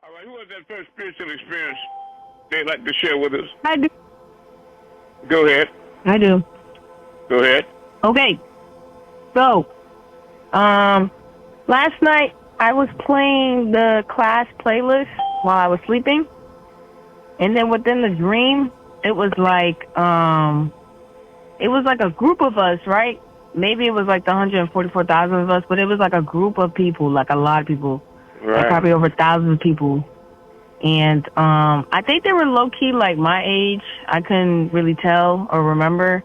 All right, who has that first spiritual experience they'd like to share with us? I do. Go ahead. I do. Go ahead. Okay. So, last night I was playing the class playlist while I was sleeping, and then within the dream, it was like a group of us, right? Maybe it was like the 144,000 of us, but it was like a group of people, like a lot of people, Right. like probably over 1,000 of people. And I think they were low key like my age. I couldn't really tell or remember.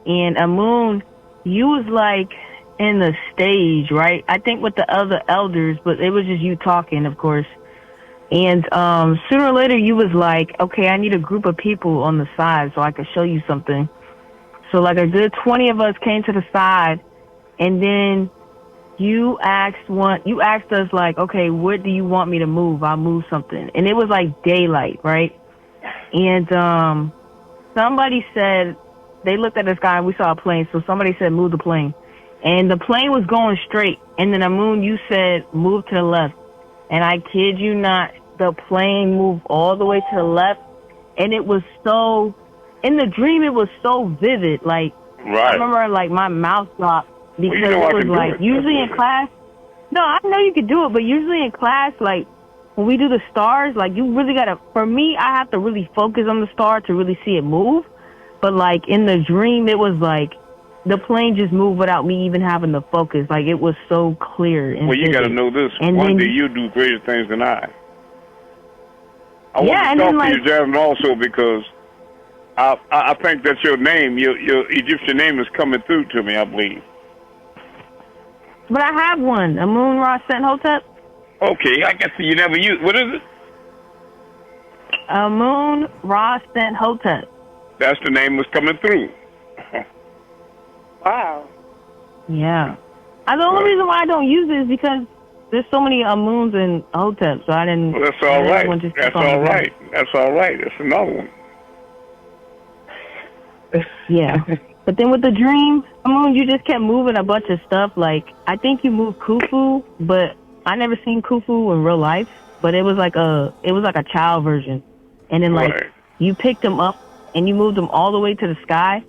And Amun, you was like in the stage, right? I think with the other elders, but it was just you talking, of course. And sooner or later, you was like, okay, I need a group of people on the side so I could show you something. So like a good 20 of us came to the side, and then you asked us like, okay, what do you want me to move? I'll move something. And it was like daylight, right? And somebody said, they looked at the sky and we saw a plane, so somebody said move the plane. And the plane was going straight, and then Amun, you said move to the left. And I kid you not, the plane moved all the way to the left, and it was so, in the dream it was so vivid. Like, Right. I remember like my mouth dropped because Well, you know I it was can do like, it. usually in class, no, I know you could do it, but usually in class, like, when we do the stars, like, you really gotta, for me, I have to really focus on the star to really see it move. But like in the dream, it was like, the plane just moved without me even having to focus. Like, it was so clear. And Well, you got to vivid. know this. And One then, day you do greater things than I. I Yeah, want and to then, talk to like- you, Jasmine, also because I think that your name, your Egyptian name is coming through to me, I believe. but I have one, Amun-Rayay Hotep. Okay, I guess you never use. What is it? Amun-Rayay Hotep. That's the name that's coming through. Wow. Yeah. The only reason why I don't use it is because there's so many Amuns and Hoteps, so I didn't. Well, that's all right. Everyone just That's took on all the right. That's all right. That's another one. Yeah. But then with the dream, Amun, you just kept moving a bunch of stuff. Like, I think you moved Khufu, but I never seen Khufu in real life. But it was like a child version. And then like Right. you picked him up and you moved him all the way to the sky,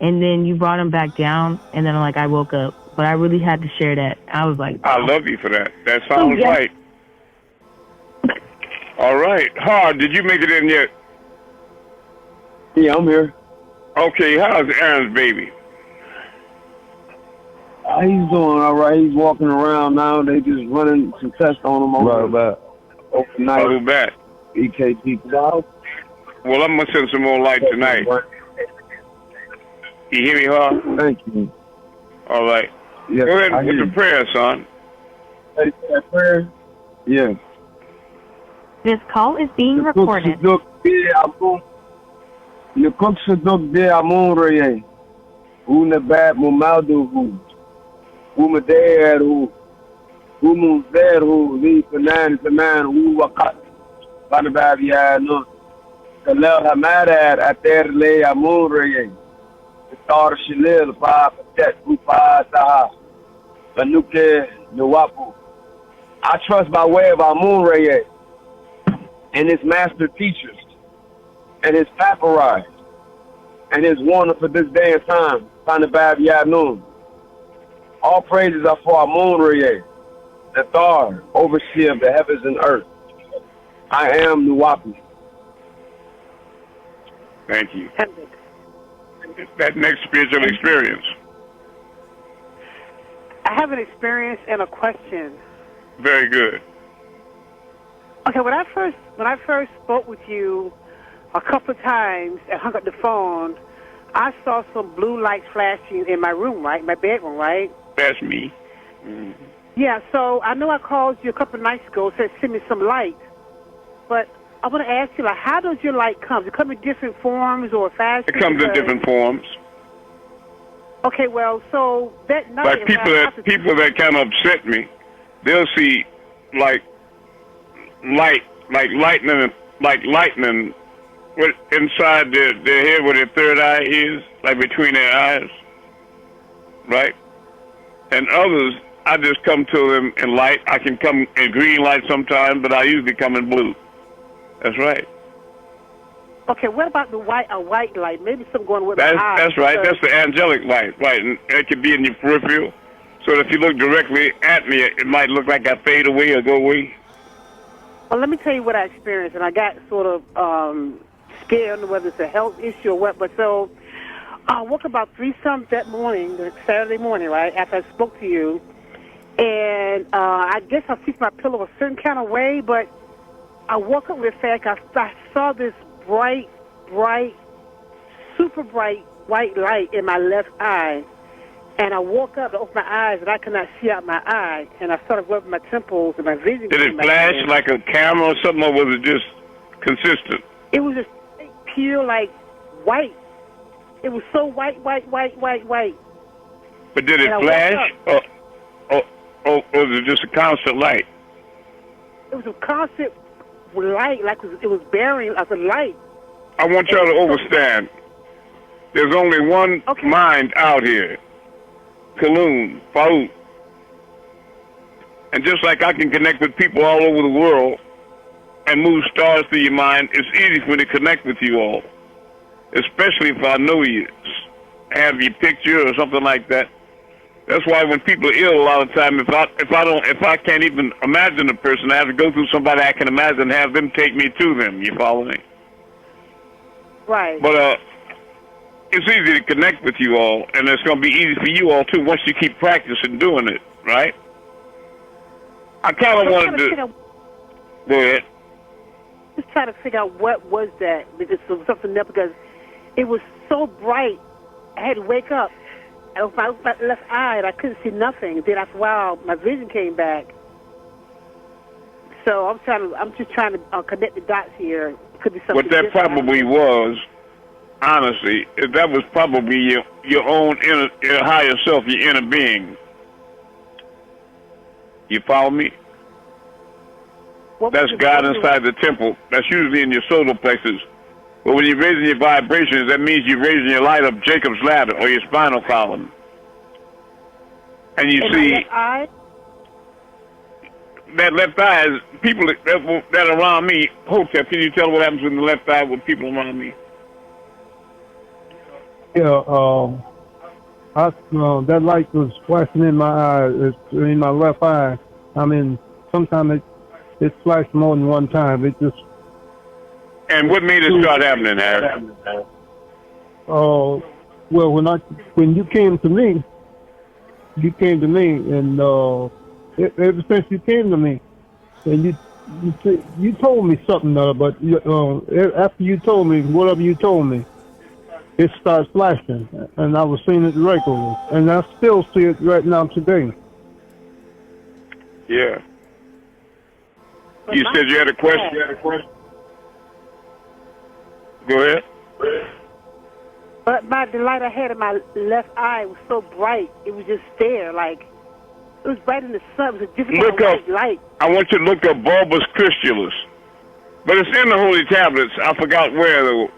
and then you brought him back down, and then like I woke up. But I really had to share that. I was like, I love you for that. That sounds yeah. right. All right. Hard, did you make it in yet? Yeah, I'm here. Okay, how's Aaron's baby? He's doing all right. He's walking around now. They just running some tests on him overnight. Who back? EKG. Wow. Well, I'm going to send some more light tonight. You hear me, Hard? Thank you. All right. Yes, Go ahead I with hear the you. prayer, son. Hey, that prayer? Yeah. This call is being recorded. Yukuk Saduk de Amun-Rayay. Unabat Mumaldu. Umaderu. Umuzeru. Li Fanan Fanan. Uwakat. Banababiano. Kalel Hamadad Ater Le Amun-Rayay. The Star Shilil. Pa Patet. Upa Taha. Banuke Nuwapu. I trust by way of Amun-Rayay and his master teachers and his papyri and his warner for this day and time, Panabab Yanun. All praises are for Amun-Rayay, the Thar, overseer of the heavens and earth. I am Nuwapu. Thank you. That next spiritual experience. I have an experience and a question. Very good. Okay, when I first spoke with you a couple of times and hung up the phone, I saw some blue lights flashing in my room, right? My bedroom, right? That's me. Mm-hmm. Yeah, so I know I called you a couple of nights ago, said send me some light. But I want to ask you, like, how does your light come? Does it come in different forms or fashions? It comes in different forms. Okay, well, so that night... Like people that kind of upset me, they'll see like lightning with inside their head where their third eye is, like between their eyes, right? And others, I just come to them in light. I can come in green light sometimes, but I usually come in blue. That's right. Okay, what about the white light? Maybe something going with my eyes. That's right. That's the angelic light, right? And it could be in your peripheral. So if you look directly at me, it might look like I fade away or go away. Well, let me tell you what I experienced, and I got sort of scared, whether it's a health issue or what. But so I woke about 3-something that morning, Saturday morning, right, after I spoke to you. And I guess I fixed my pillow a certain kind of way, but I woke up with the fact I saw this bright, super bright white light in my left eye. And I woke up to open my eyes, and I could not see out my eye. And I started rubbing my temples, and my vision Did it flash like a camera or something, or was it just consistent? It was just pure, like, white. It was so white. But did it flash, or was it just a constant light? It was a constant light, like it was bearing as a light. I want y'all to understand. There's only one mind out here. Kaloon, Faout. And just like I can connect with people all over the world and move stars through your mind, it's easy for me to connect with you all. Especially if I know you, have your picture or something like that. That's why when people are ill, a lot of time, if I can't even imagine a person, I have to go through somebody I can imagine and have them take me to them. You follow me? Right. But it's easy to connect with you all, and it's going to be easy for you all too once you keep practicing doing it. Right? I kind of wanted to. Go ahead. Just trying to figure out what was that, because it was something there, because it was so bright. I had to wake up. I opened my left eye, and I couldn't see nothing. Then after a while, my vision came back. So I'm just trying to connect the dots here. Could be something. What that probably was, honestly, that was probably your own your higher self, your inner being. You follow me? That's God inside the temple. That's usually in your solar plexus. But when you're raising your vibrations, that means you're raising your light up Jacob's ladder or your spinal column. And you see that left eye is people that are around me. Hotep, can you tell what happens with the left eye with people around me? Yeah, that light was flashing in my eye, in my left eye. I mean, sometimes it flashed more than one time. It just. And what made it start happening, Harry? Well, when you came to me, and ever since you came to me, and you told me something, but after you told me whatever you told me, it started flashing, and I was seeing it regularly, and I still see it right now today. Yeah. You said you had a question? Go ahead. But the light I had in my left eye was so bright, it was just there, like, it was bright in the sun. It was a different kind of light. I want you to look up bulbous crystallus. But it's in the Holy Tablets. I forgot where, though,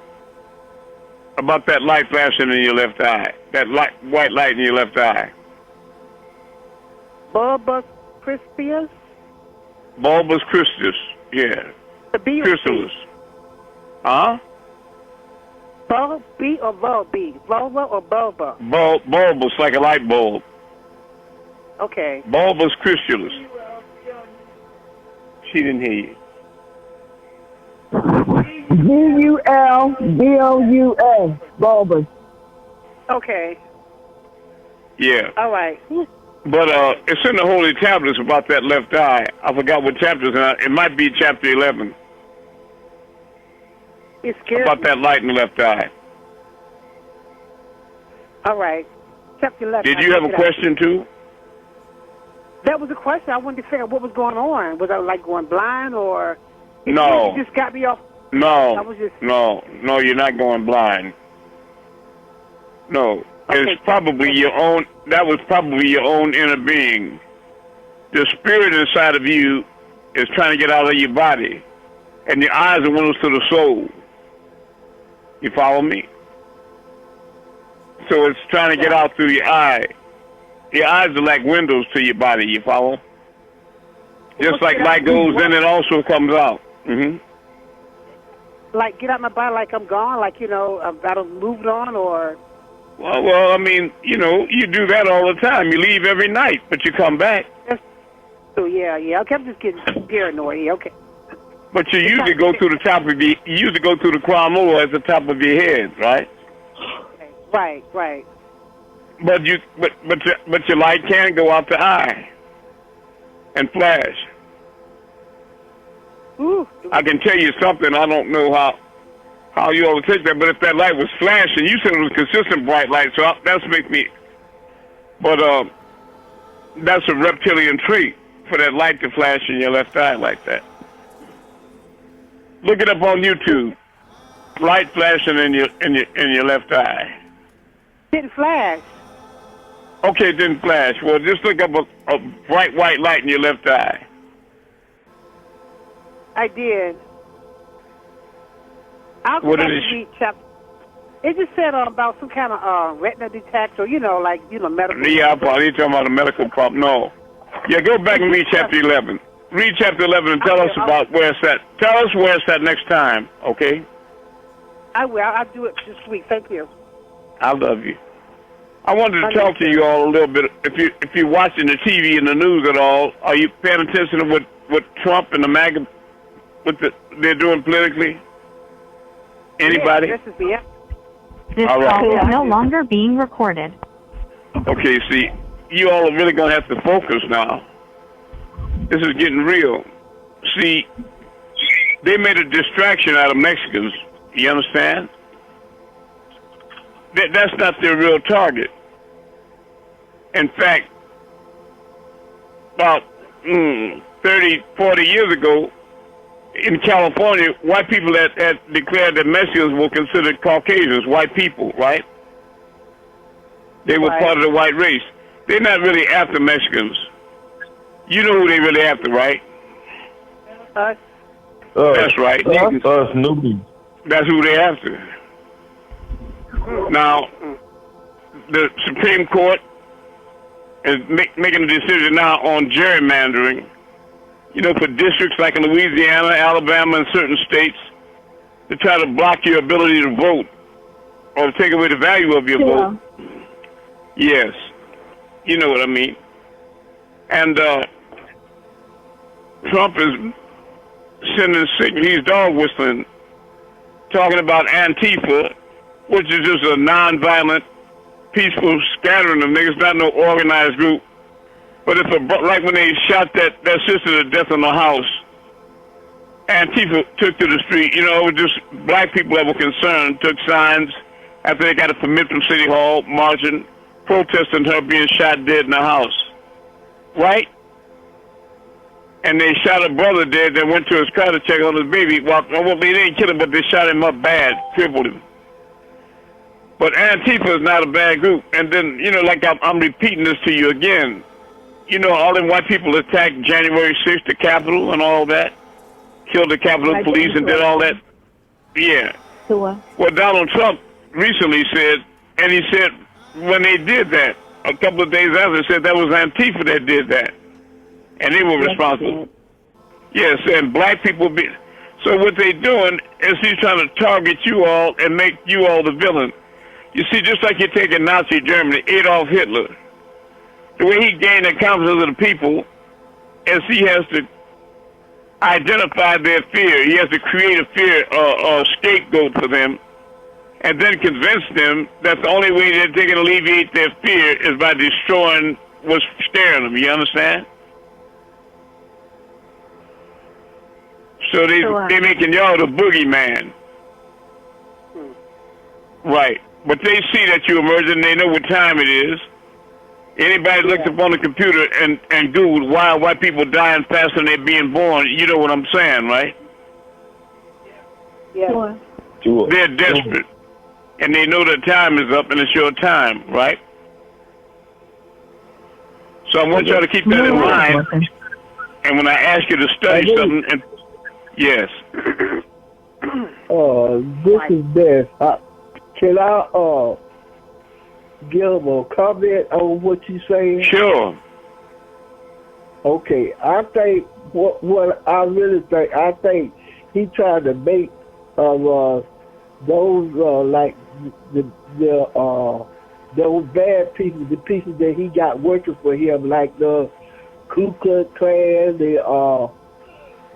about that light flashing in your left eye. That white light in your left eye. Bulbous crystallus? Bulbous crystallus, yeah. The B or crystallus. Huh? B or bulb? Vulva or bulba? Bulbous, like a light bulb. Okay. Bulbous crystallus. She didn't hear you. Bulbous. Bulbous. Okay. Yeah. All right. But it's in the Holy Tablets about that left eye. I forgot what chapter it's in. It might be chapter 11. It's scary. About that light in the left eye. All right. Chapter 11. Did you have a question, too? That was a question. I wanted to figure out what was going on. Was I, like, going blind, or... No. You just got me off... No. I was just... No, you're not going blind. No. Okay. It's probably your own... That was probably your own inner being. The spirit inside of you is trying to get out of your body. And your eyes are windows to the soul. You follow me? So it's trying to get out through your eye. Your eyes are like windows to your body. You follow? Just What like should I light do? goes in, it also comes out. Hmm. Like get out my body like I'm gone, like I don't moved on, or Well, I mean, you do that all the time. You leave every night, but you come back. so yeah. Okay, I'm just getting paranoid. Yeah, okay. But you usually go through the top of you usually go through the crown molar at the top of your head, right? Right. But your light can go out the eye and flash. Ooh. I can tell you something. I don't know how you all take that, but if that light was flashing, you said it was consistent bright light, so that's make me. But that's a reptilian trait for that light to flash in your left eye like that. Look it up on YouTube. Light flashing in your left eye. Didn't flash. Okay, it didn't flash. Well, just look up a bright white light in your left eye. I did. I'll go What back did and it read chapter. It just said about some kind of retina detector, medical. Yeah, probably you're talking about a medical problem. No. Yeah, go back and read chapter 11. Read chapter 11 and tell us about where it's at. Tell us where it's at next time, okay? I will. I'll do it this week. Thank you. I love you. I wanted to talk to you all a little bit. If you're watching the TV and the news at all, are you paying attention to what Trump and the MAGA, they're doing politically? Anybody? Yes, this is the This All right. call is no longer being recorded. Okay, see, you all are really going to have to focus now. This is getting real. See, they made a distraction out of Mexicans. You understand? That's not their real target. In fact, about 30, 40 years ago, in California, white people had declared that Mexicans were considered Caucasians, white people, right? They were part of the white race. They're not really after Mexicans. You know who they really after, right? Us. That's right. Us newbies. That's who they after. Now, the Supreme Court is making a decision now on gerrymandering. For districts like in Louisiana, Alabama, and certain states, to try to block your ability to vote or to take away the value of your vote. Yes. You know what I mean. And Trump is sending signals. He's dog whistling, talking about Antifa, which is just a non-violent, peaceful scattering of niggas, not no organized group. But like when they shot that sister to death in the house, Antifa took to the street. It was just black people that were concerned, took signs after they got a permit from City Hall, marching, protesting her being shot dead in the house. Right? And they shot her brother dead, then went to his car to check on his baby. Well, they didn't kill him, but they shot him up bad, crippled him. But Antifa is not a bad group. And then, like I'm repeating this to you again, all them white people attacked January 6th, the Capitol and all that, killed the Capitol Police and did all that. Yeah. Well, Donald Trump recently said, and he said when they did that, a couple of days after, said that was Antifa that did that. And they were responsible. Yes, and black people So what they're doing is he's trying to target you all and make you all the villain. You see, just like you're taking Nazi Germany, Adolf Hitler, the way he gained the confidence of the people is he has to identify their fear. He has to create a fear or a scapegoat for them and then convince them that the only way that they can alleviate their fear is by destroying what's scaring them. You understand? So they're making y'all the boogeyman. Right. But they see that you're emerging. They know what time it is. Anybody looks up on the computer and Googled why are white people dying faster than they're being born, you know what I'm saying, right? Yeah. Sure. They're desperate. And they know that time is up and it's your time, right? So I want y'all to keep that in mind. And when I ask you to study something, yes. This is Beth. Can I give a comment on what you saying? Sure. Okay, I think what I really think, I think he tried to make those like those bad people, the people that he got working for him, like the Ku Klux Klan,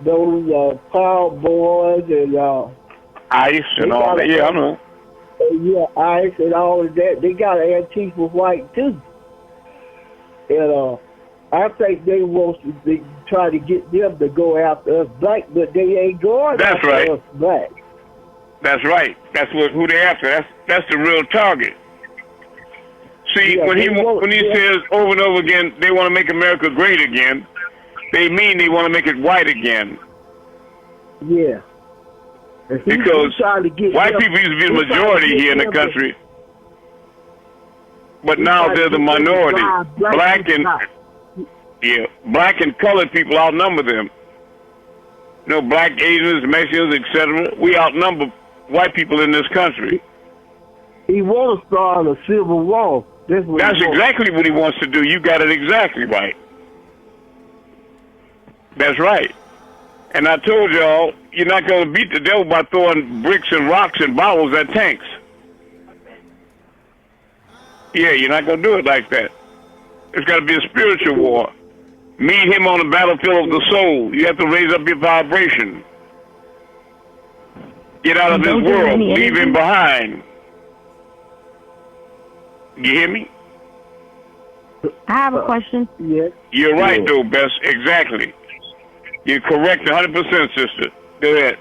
those Proud Boys and ICE and all that. Yeah, I know. ICE and all of that. They got Antifa white too. And I think they want to try to get them to go after us black, but they ain't going That's after right. us black. That's right. That's who they after. That's the real target. See, Yeah, when he says over and over again, they want to make America great again, they mean they want to make it white again. Yeah. Because white people used to be the majority here in the country, but now they're the minority. Black and colored people outnumber them. You know, black, Asians, Mexicans, etc. We outnumber white people in this country. He wants to start a civil war. That's exactly what he wants to do. You got it exactly right. That's right. And I told y'all, you're not going to beat the devil by throwing bricks and rocks and bottles at tanks. Yeah, you're not going to do it like that. It's got to be a spiritual war. Meet him on the battlefield of the soul. You have to raise up your vibration. Get out of this world. Leave him behind. You hear me? I have a question. Yes. You're right, though, Bess. Exactly. You're correct 100%, sister. Go ahead.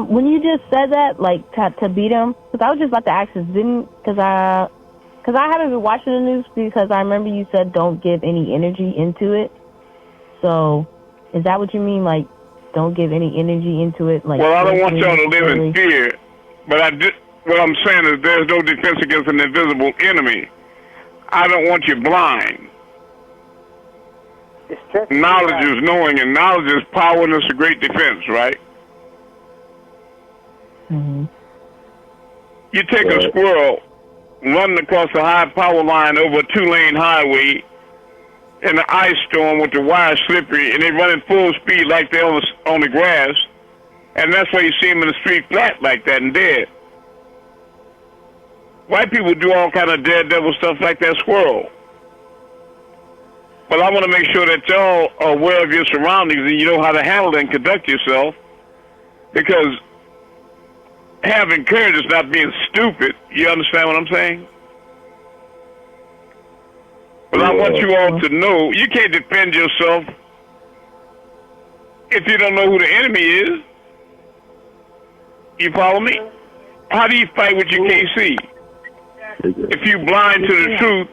When you just said that, like, to beat him, because I was just about to ask this, because I haven't been watching the news, because I remember you said don't give any energy into it. So, is that what you mean, like, don't give any energy into it? Like, well, I don't want y'all to live in fear, but what I'm saying is there's no defense against an invisible enemy. I don't want you blind. Knowledge is knowing, and knowledge is power, and it's a great defense, right? Mm-hmm. You take a squirrel running across a high power line over a 2-lane highway in an ice storm with the wire slippery, and they running full speed like they're on the grass, and that's why you see them in the street flat like that and dead. White people do all kind of daredevil stuff like that squirrel. But I want to make sure that y'all are aware of your surroundings and you know how to handle and conduct yourself, because having courage is not being stupid. You understand what I'm saying? But I want you all to know you can't defend yourself if you don't know who the enemy is. You follow me? How do you fight what you can't see? If you blind to the truth,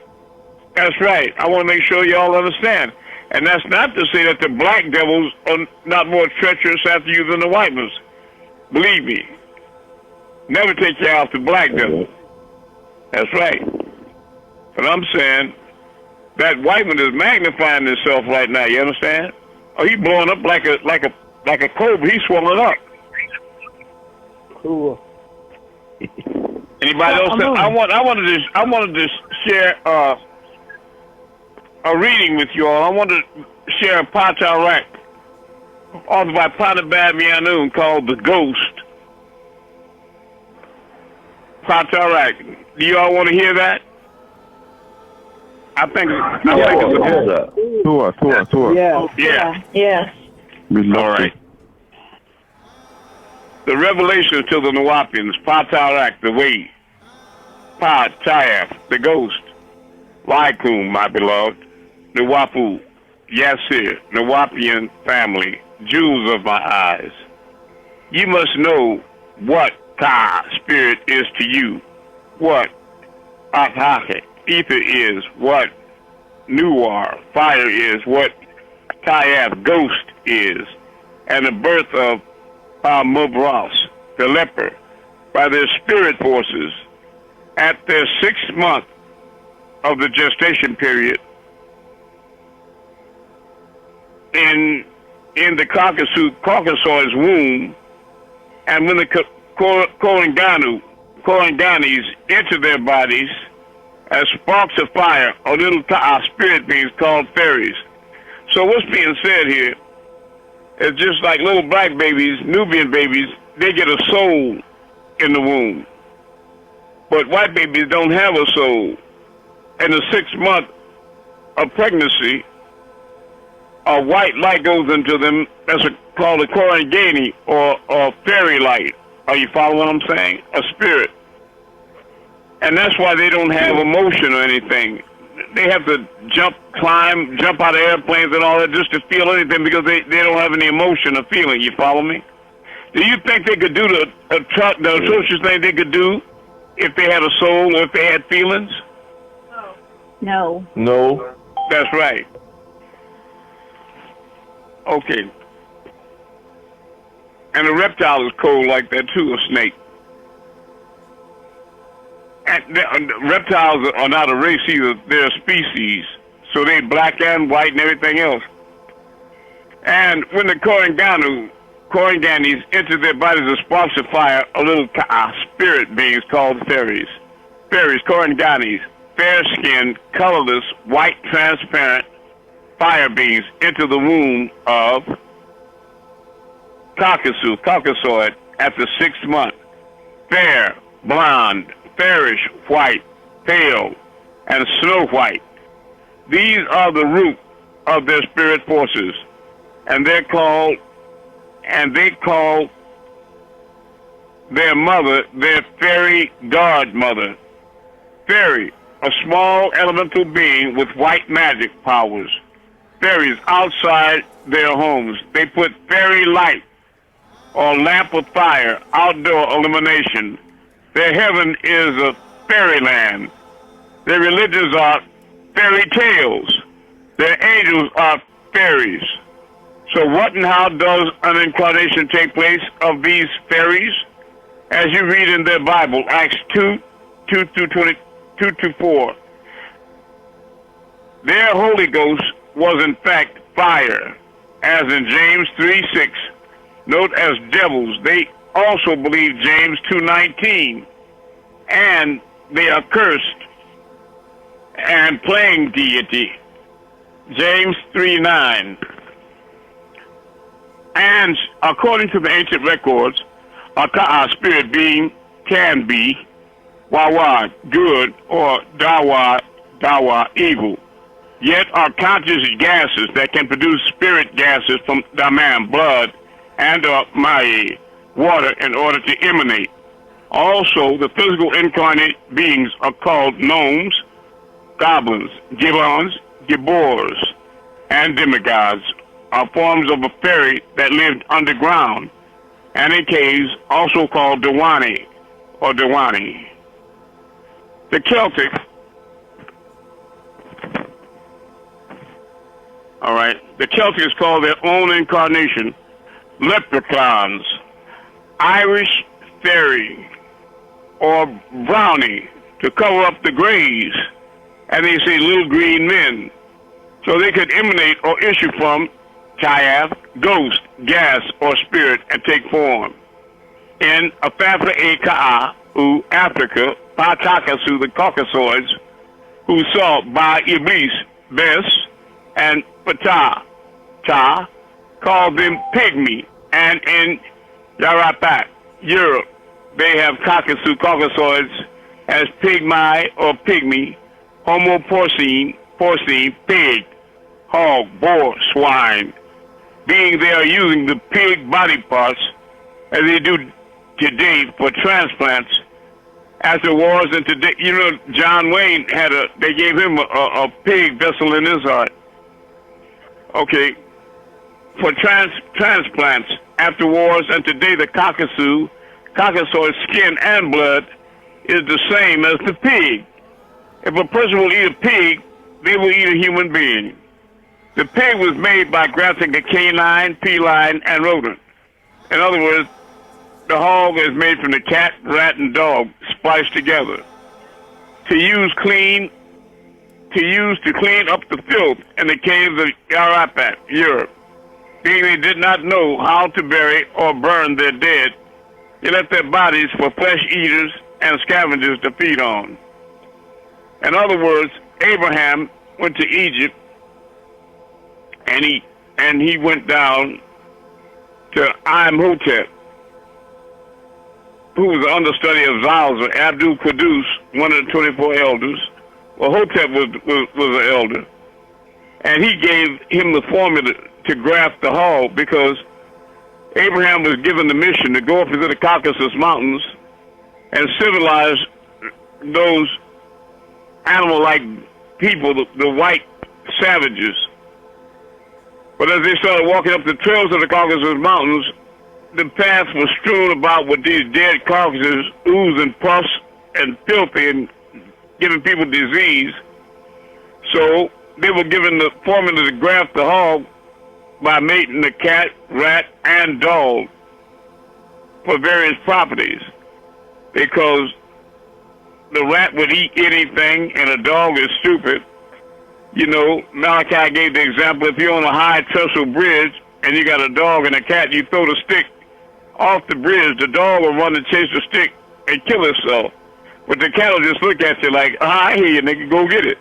that's right. I want to make sure y'all understand. And that's not to say that the black devils are not more treacherous after you than the white ones. Believe me. Never take you off the black devil. That's right. But I'm saying that white one is magnifying himself right now. You understand? Oh, he's blowing up like a cobra. He's swelling up. Cool. Anybody else? I wanted to share a reading with you all. I wanted to share a Patarak, authored by Patababianun, called The Ghost. Patarak. Do you all want to hear that? I think it's a Tour. Yeah. Yes. All right. The revelation to the Nawapians, Patarak, the way, Patayaf, the ghost, Laikum, my beloved, Nawapu, Yasir, Nawapian family, jewels of my eyes. You must know what Ta, spirit, is to you, what Athake, ether is, what Nuar, fire is, what Tayaf, ghost is, and the birth of Mubras, the leper, by their spirit forces at their 6th month of the gestation period in the Caucasoid's womb, and when the Koranganu, Koranganis enter their bodies as sparks of fire or little spirit beings called fairies. So what's being said here is just like little black babies, Nubian babies, they get a soul in the womb. But white babies don't have a soul. In the 6th month of pregnancy, a white light goes into them. That's called a Korangani or fairy light. Are you following what I'm saying? A spirit. And that's why they don't have emotion or anything. They have to jump out of airplanes and all that just to feel anything because they don't have any emotion or feeling. You follow me? Do you think they could do the atrocious thing they could do if they had a soul or if they had feelings? No. No. That's right. Okay. And a reptile is cold like that too, a snake. And reptiles are not a race either. They're a species. So they black and white and everything else. And when the Koranganis enter their bodies as sparks of fire, a little spirit beings called fairies. Fairies, Koranganis, fair-skinned, colorless, white, transparent fire beings enter the womb of Caucasoid at the 6th month. Fair, blonde, fairish, white, pale, and snow white. These are the root of their spirit forces, and they call their mother their fairy godmother. Fairy, a small elemental being with white magic powers. Fairies outside their homes. They put fairy light or lamp of fire, outdoor illumination. Their heaven is a fairyland. Their religions are fairy tales. Their angels are fairies. So what and how does an incarnation take place of these fairies? As you read in their Bible, Acts 2:2-4. Their Holy Ghost was in fact fire, as in James 3:6. Note as devils, they also believe James 2:19, and they are cursed and playing deity, James 3:9. And according to the ancient records, a spirit being can be wawa, good, or dawa, evil. Yet are conscious gases that can produce spirit gases from daman, blood, and maye, water, in order to emanate. Also, the physical incarnate beings are called gnomes, goblins, gibbons, gibbors, and demigods, are forms of a fairy that lived underground and in caves, also called Dewani or Dewani. The Celtic, the Celtics call their own incarnation leprechauns, Irish fairy, or brownie, to cover up the grays, and they say little green men. So they could emanate or issue from Kayaf, ghost, gas, or spirit, and take form. In Afafra E Ka'a, Africa, Patakasu, the Caucasoids, who saw by Iblis, Bes, and Ptah, called them pygmy, and in Yarapat, Europe, they have Caucasoids as pygmy or pygmy, homo porcine, pig, hog, boar, swine, being they are using the pig body parts as they do today for transplants after wars. And today, you know, John Wayne they gave him a pig vessel in his heart. Okay, for transplants after wars, and today the Caucasoid skin and blood is the same as the pig. If a person will eat a pig, they will eat a human being. The pig was made by grafting a canine, feline, and rodent. In other words, the hog is made from the cat, rat, and dog spliced together to clean up the filth in the caves of Arapat, Europe. Being they did not know how to bury or burn their dead, they left their bodies for flesh eaters and scavengers to feed on. In other words, Abraham went to Egypt, and he went down to Imhotep, who was the understudy of Zalza, Abdul Qudus, one of the 24 elders. Well, Hotep was an elder. And he gave him the formula to graft the hog, because Abraham was given the mission to go up into the Caucasus Mountains and civilize those animal-like people, the white savages. But as they started walking up the trails of the Caucasus Mountains, the path was strewn about with these dead carcasses, ooze and pus and filthy, and giving people disease. So they were given the formula to graft the hog by mating the cat, rat, and dog for various properties, because the rat would eat anything and a dog is stupid. You know, Malachi gave the example, if you're on a high trestle bridge and you got a dog and a cat, you throw the stick off the bridge, the dog will run and chase the stick and kill itself. But the cat will just look at you like, I hear you, nigga, go get it.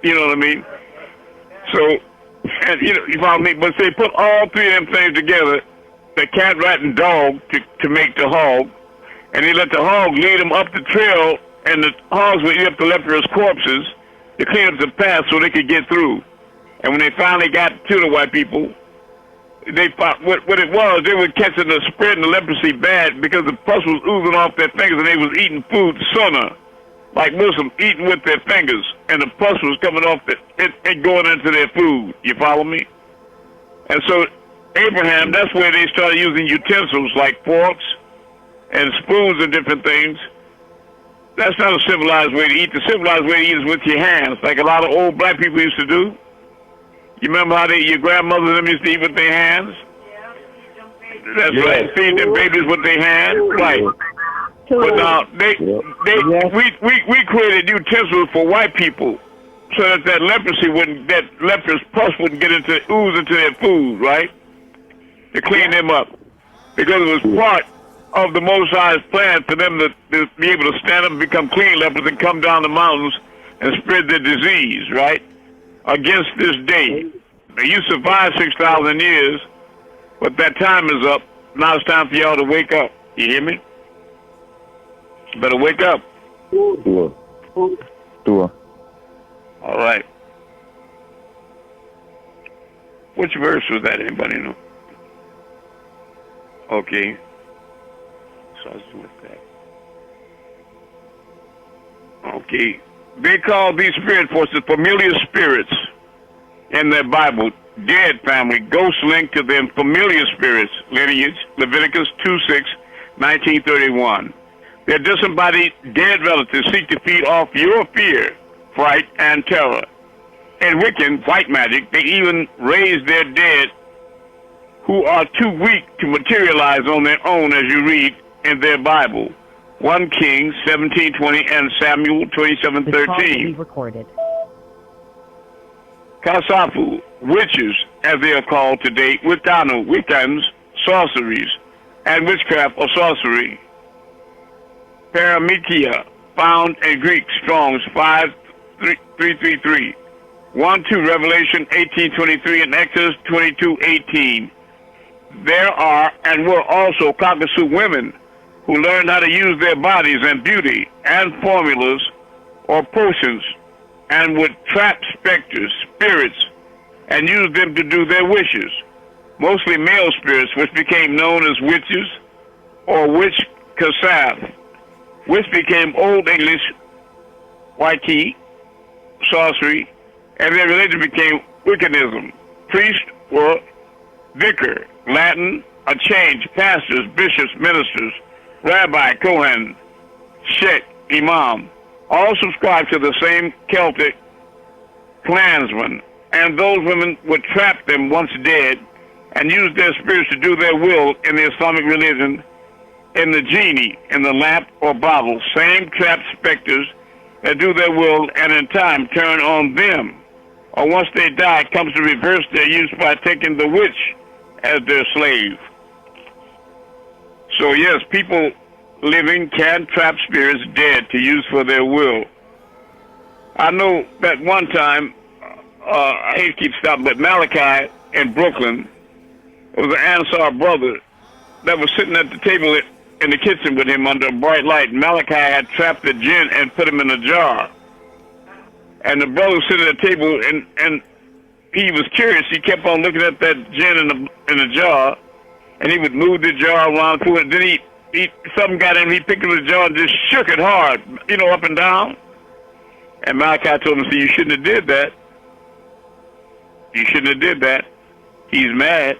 You know what I mean? So, and you know, you follow me? But they put all three of them things together, the cat, rat, and dog, to make the hog, and they let the hog lead them up the trail, and the hogs would eat up the leprous corpses to clean up the path so they could get through. And when they finally got to the white people, they thought what it was, they were catching the spread and the leprosy bad because the pus was oozing off their fingers, and they was eating food sunnah, like Muslims eating with their fingers, and the pus was coming off it going into their food. You follow me? And so Abraham, that's where they started using utensils like forks and spoons and different things. That's not a civilized way to eat. The civilized way to eat is with your hands, like a lot of old black people used to do. You remember how your grandmothers and them used to eat with their hands? That's right. Feed their babies with their hands. Right. But now we created utensils for white people so that leprosy wouldn't, that leprous pus wouldn't ooze into their food, right? To clean them up, because it was part of the Most High's plan for them to be able to stand up and become clean lepers and come down the mountains and spread the disease, right? Against this day. Now, you survived 6,000 years, but that time is up. Now it's time for y'all to wake up. You hear me? Better wake up. Sure. All right. Which verse was that? Anybody know? Okay. So I was with that. Okay. They call these spirit forces familiar spirits in their Bible. Dead family, ghosts linked to them, familiar spirits, lineage, Leviticus 2:6, 1931. Their disembodied dead relatives seek to feed off your fear, fright, and terror. In Wiccan white magic, they even raise their dead who are too weak to materialize on their own, as you read in their Bible. 1 Kings 17:20 and Samuel 27:13. Recorded. Kasafu, witches, as they are called today, Wicano, Wiccans, sorceries, and witchcraft or sorcery. Paramikia, found in Greek, Strong's 5333. 1-2 Revelation 18:23 and Exodus 22:18. There are and were also Caucasus women who learned how to use their bodies and beauty and formulas or potions, and would trap specters, spirits, and use them to do their wishes. Mostly male spirits, which became known as witches or witch kasaf, which became Old English waiki, sorcery, and their religion became Wiccanism. Priests were vicar, Latin, a change, pastors, bishops, ministers, rabbi, Kohen, sheikh, imam, all subscribed to the same Celtic clansmen, and those women would trap them once dead and use their spirits to do their will in the Islamic religion, in the genie, in the lamp or bottle, same trapped specters that do their will and in time turn on them, or once they die, comes to reverse their use by taking the witch as their slave. So yes, people living can trap spirits dead to use for their will. I know that one time, I hate to keep stopping, but Malachi in Brooklyn was an Ansar brother that was sitting at the table in the kitchen with him under a bright light. Malachi had trapped the jinn and put him in a jar. And the brother was sitting at the table, and he was curious. He kept on looking at that jinn in the jar, and he would move the jar around through it. Then something got in him. He picked up the jar and just shook it hard, up and down. And Malachi told him, "See, you shouldn't have did that. You shouldn't have did that. He's mad.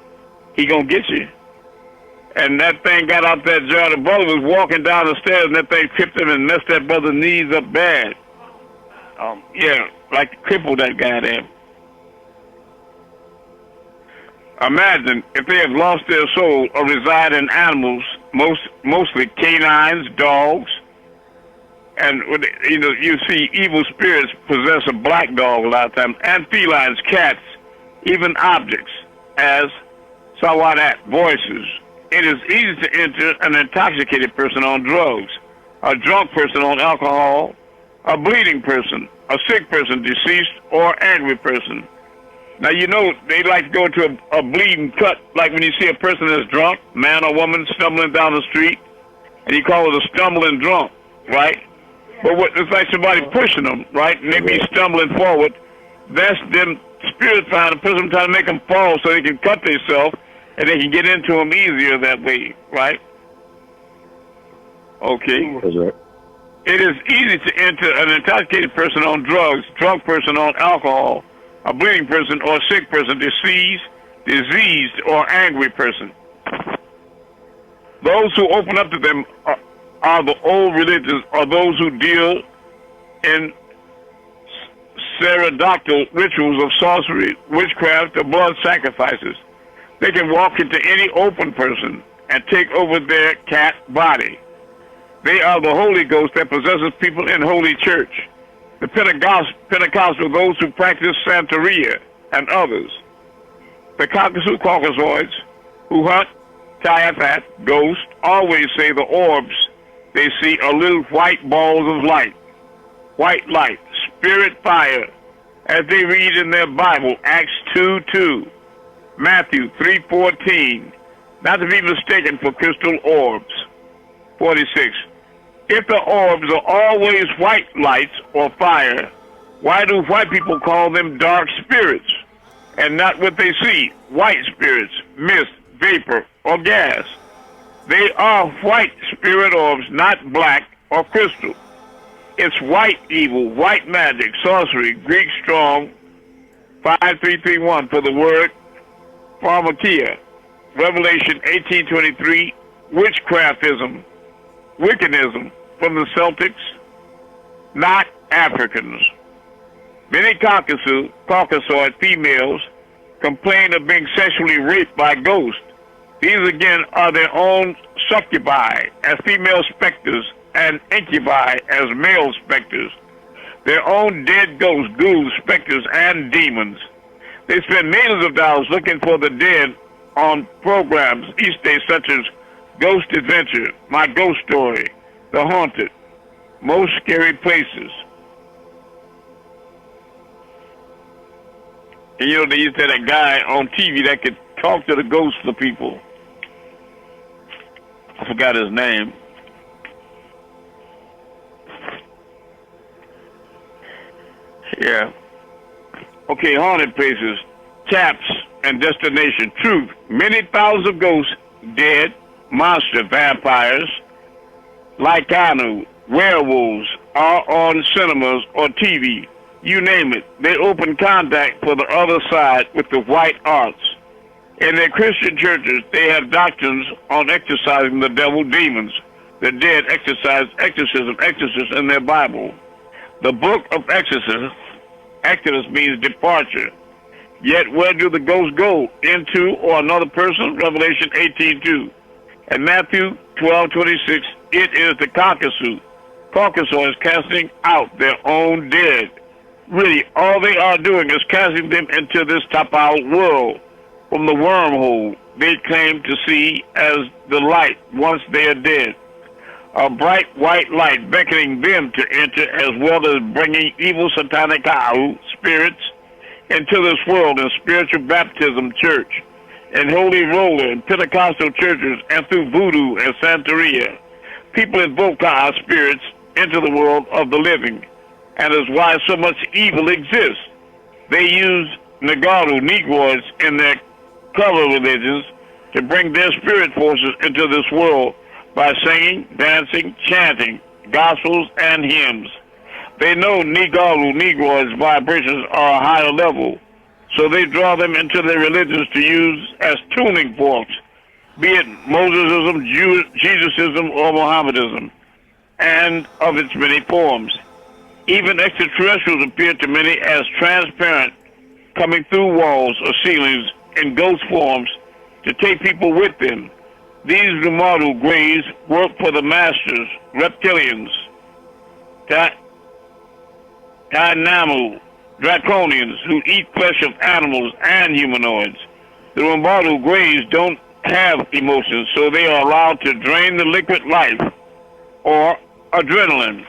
He gonna get you." And that thing got out that jar. The brother was walking down the stairs, and that thing tripped him and messed that brother's knees up bad. Like crippled that guy there. Imagine if they have lost their soul or reside in animals, mostly canines, dogs, and you see evil spirits possess a black dog a lot of times, and felines, cats, even objects as sawadat, voices. It is easy to enter an intoxicated person on drugs, a drunk person on alcohol, a bleeding person, a sick person, deceased, or angry person. Now, they like to go to a bleeding cut, like when you see a person that's drunk, man or woman, stumbling down the street, and you call it a stumbling drunk, right? But it's like somebody pushing them, right? And they be stumbling forward. That's them spirits trying to push them, trying to make them fall so they can cut themselves, and they can get into them easier that way, right? Okay. That's right. It is easy to enter an intoxicated person on drugs, drunk person on alcohol, a bleeding person or a sick person, diseased or angry person. Those who open up to them are the old religions, or those who deal in sacerdotal rituals of sorcery, witchcraft, or blood sacrifices. They can walk into any open person and take over their cat body. They are the Holy Ghost that possesses people in Holy Church. The Pentecostal, those who practice Santeria, and others. The Caucasoids, who hunt Tiamat, ghosts, always say the orbs they see are little white balls of light. White light, spirit fire, as they read in their Bible, Acts 2:2, Matthew 3:14, not to be mistaken for crystal orbs. 46. If the orbs are always white lights or fire, why do white people call them dark spirits and not what they see, white spirits, mist, vapor, or gas? They are white spirit orbs, not black or crystal. It's white evil, white magic, sorcery, Greek strong, 5331 for the word pharmakia. Revelation 18:23, witchcraftism, wiccanism from the Celtics, not Africans. Many Caucasoid females complain of being sexually raped by ghosts. These again are their own succubi as female specters and incubi as male specters. Their own dead ghosts, ghouls, specters, and demons. They spend millions of dollars looking for the dead on programs each day such as Ghost Adventure, My Ghost Story, The Haunted, Most Scary Places. And they used to have a guy on TV that could talk to the ghosts of people. I forgot his name. Yeah. Okay, haunted places, taps, and destination. Truth. Many thousands of ghosts, dead, monster, vampires, Lycanu, werewolves are on cinemas or TV. You name it. They open contact for the other side with the white arts. In their Christian churches, they have doctrines on exorcising the devil, demons. The dead exorcism in their Bible. The book of Exodus means departure. Yet where do the ghosts go? Into or another person? Revelation 18:2. And Matthew 12:26, it is the Caucasoids casting out their own dead. Really, all they are doing is casting them into this top-out world from the wormhole they claim to see as the light once they are dead. a bright white light beckoning them to enter, as well as bringing evil satanic spirits into this world in spiritual baptism church, in holy roller and Pentecostal churches, and through voodoo and Santeria. People invoke our spirits into the world of the living, and is why so much evil exists. They use Nagaru, Negroids, in their color religions to bring their spirit forces into this world by singing, dancing, chanting, gospels, and hymns. They know Nagaru, Negroids' vibrations are a higher level, so they draw them into their religions to use as tuning forks, be it Mosesism, Jesusism, or Mohammedism, and of its many forms. Even extraterrestrials appear to many as transparent, coming through walls or ceilings in ghost forms to take people with them. These Rumaru Greys work for the masters, reptilians, Tainamu, draconians, who eat flesh of animals and humanoids. The Rumaru Greys don't have emotions, so they are allowed to drain the liquid life, or adrenaline,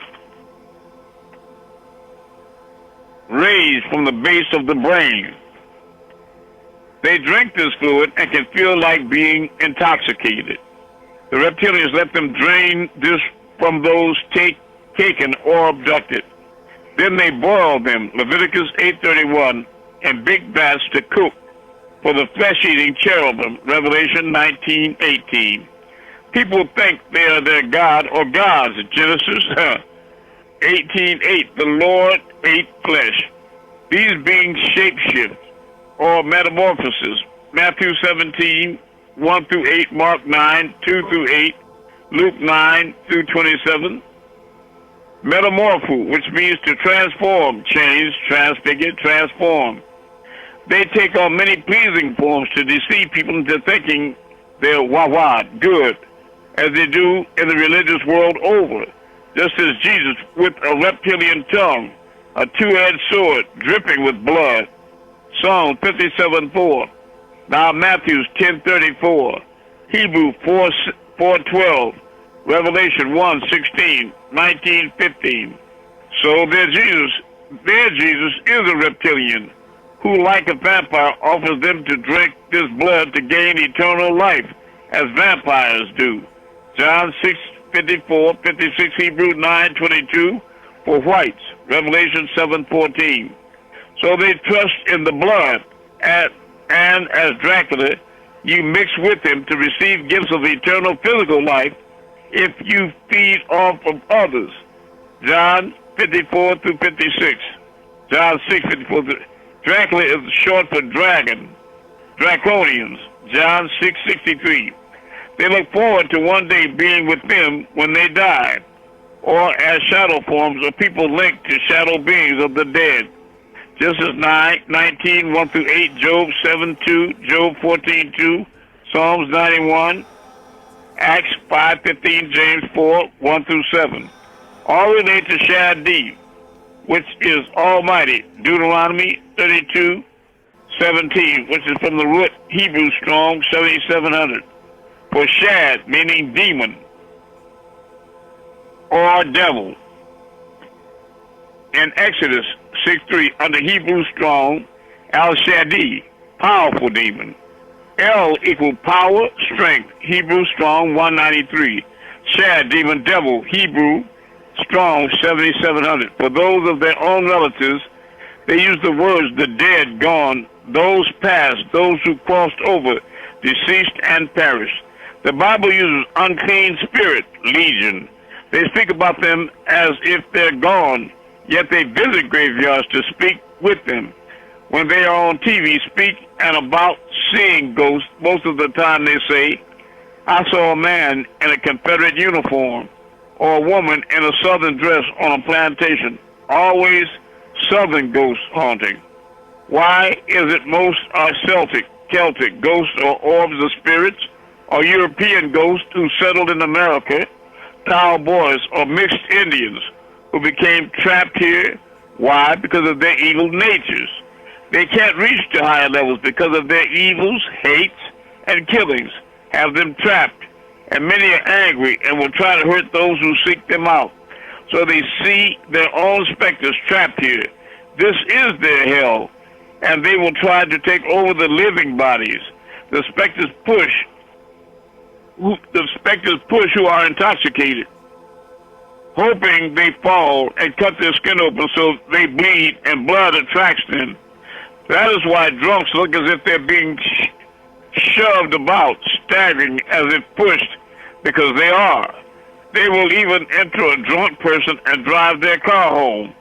raised from the base of the brain. They drink this fluid and can feel like being intoxicated. The reptilians let them drain this from those taken or abducted. Then they boil them, Leviticus 8:31, in big vats to cook for the flesh-eating cherubim, Revelation 19:18. People think they are their God or gods, Genesis 18:8, the Lord ate flesh. These beings shapeshift or metamorphosis, Matthew 17:1-8, Mark 9:2-8, Luke 9-27. Metamorpho, which means to transform, change, transfigure, transform. They take on many pleasing forms to deceive people into thinking they're wawad, good, as they do in the religious world over, just as Jesus with a reptilian tongue, a two-edged sword dripping with blood. Psalm 57:4. Now Matthew 10:34, Hebrew 4:12, Revelation 1:16, 19:15. So their Jesus is a reptilian, who like a vampire offers them to drink this blood to gain eternal life, as vampires do. John 6:54-56, Hebrew 9:22 for whites, Revelation 7:14. So they trust in the blood, and as Dracula, you mix with him to receive gifts of eternal physical life if you feed off of others. John 54-56. John 6:54. Dracula is short for dragon. Draconians. John 6:63. They look forward to one day being with them when they die, or as shadow forms of people linked to shadow beings of the dead. Genesis 19:1-8, Job 7:2, Job 14:2, Psalms 91, Acts 5:15, James 4:1-7. All relate to Shadi, which is Almighty, Deuteronomy 32:17, which is from the root Hebrew Strong 7700. For Shad, meaning demon or devil. In Exodus 6:3, under Hebrew Strong, Al-Shadi, powerful demon. El equal power, strength, Hebrew Strong 193. Shad, demon, devil, Hebrew Strong 7700. For those of their own relatives, they use the words the dead, gone, those past, those who crossed over, deceased and perished. The Bible uses unclean spirit, legion. They speak about them as if they're gone, yet they visit graveyards to speak with them. When they are on TV, speak and about seeing ghosts, most of the time they say, I saw a man in a Confederate uniform, or a woman in a southern dress on a plantation. Always southern ghost haunting. Why is it most are Celtic ghosts or orbs of spirits, or European ghosts who settled in America, cowboys or mixed Indians who became trapped here? Why? Because of their evil natures. They can't reach to higher levels because of their evils, hates, and killings have them trapped and many are angry and will try to hurt those who seek them out. So they see their own specters trapped here. This is their hell, and they will try to take over the living bodies. The specters push who are intoxicated, hoping they fall and cut their skin open so they bleed and blood attracts them. That is why drunks look as if they're being shoved about, staggering as if pushed, because they are. They will even enter a drunk person and drive their car home.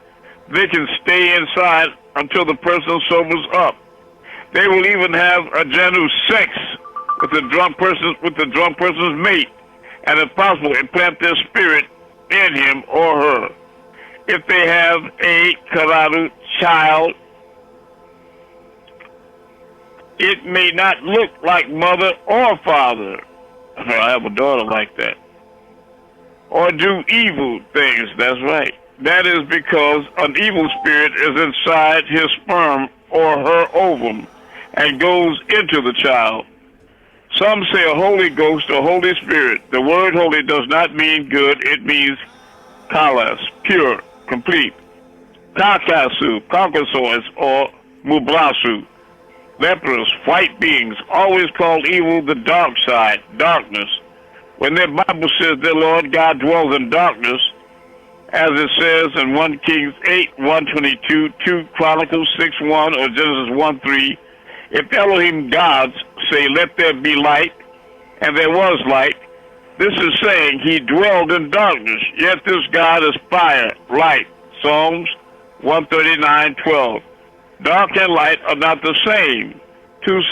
They can stay inside until the person sobers up. They will even have a gentle sex with the drunk person's mate, and if possible, implant their spirit in him or her. If they have a karadu child, it may not look like mother or father. I have a daughter like that. Or do evil things, that's right. That is because an evil spirit is inside his sperm or her ovum and goes into the child. Some say a Holy Ghost or Holy Spirit. The word holy does not mean good, it means kalas, pure, complete. Kakasu, Caucasoids, or Mublasu, leprous, white beings, always called evil the dark side, darkness. When their Bible says their Lord God dwells in darkness, as it says in 1 Kings 8, 122, 2 Chronicles 6:1, or Genesis 1:3, if Elohim gods say, let there be light, and there was light, this is saying he dwelled in darkness, yet this God is fire, light. Psalms 139:12. Dark and light are not the same. 2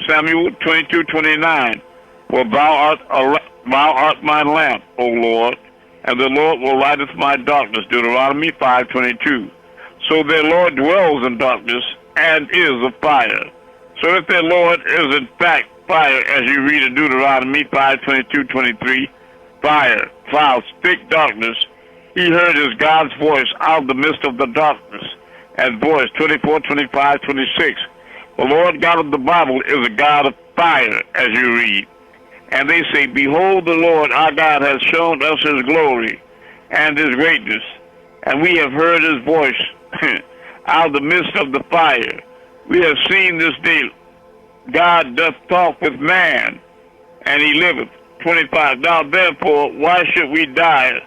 Samuel 22:29. For thou art my lamp, O Lord, and the Lord will lighteth my darkness. Deuteronomy 5:22. So their Lord dwells in darkness and is a fire. So if their Lord is in fact fire, as you read in Deuteronomy 5:22-23, fire, clouds, thick darkness, he heard his God's voice out of the midst of the darkness. And voice 24:25-26. The Lord God of the Bible is a God of fire, as you read. And they say, behold, the Lord our God has shown us his glory and his greatness, and we have heard his voice out of the midst of the fire. We have seen this day God doth talk with man, and he liveth. 25. Now therefore, why should we die?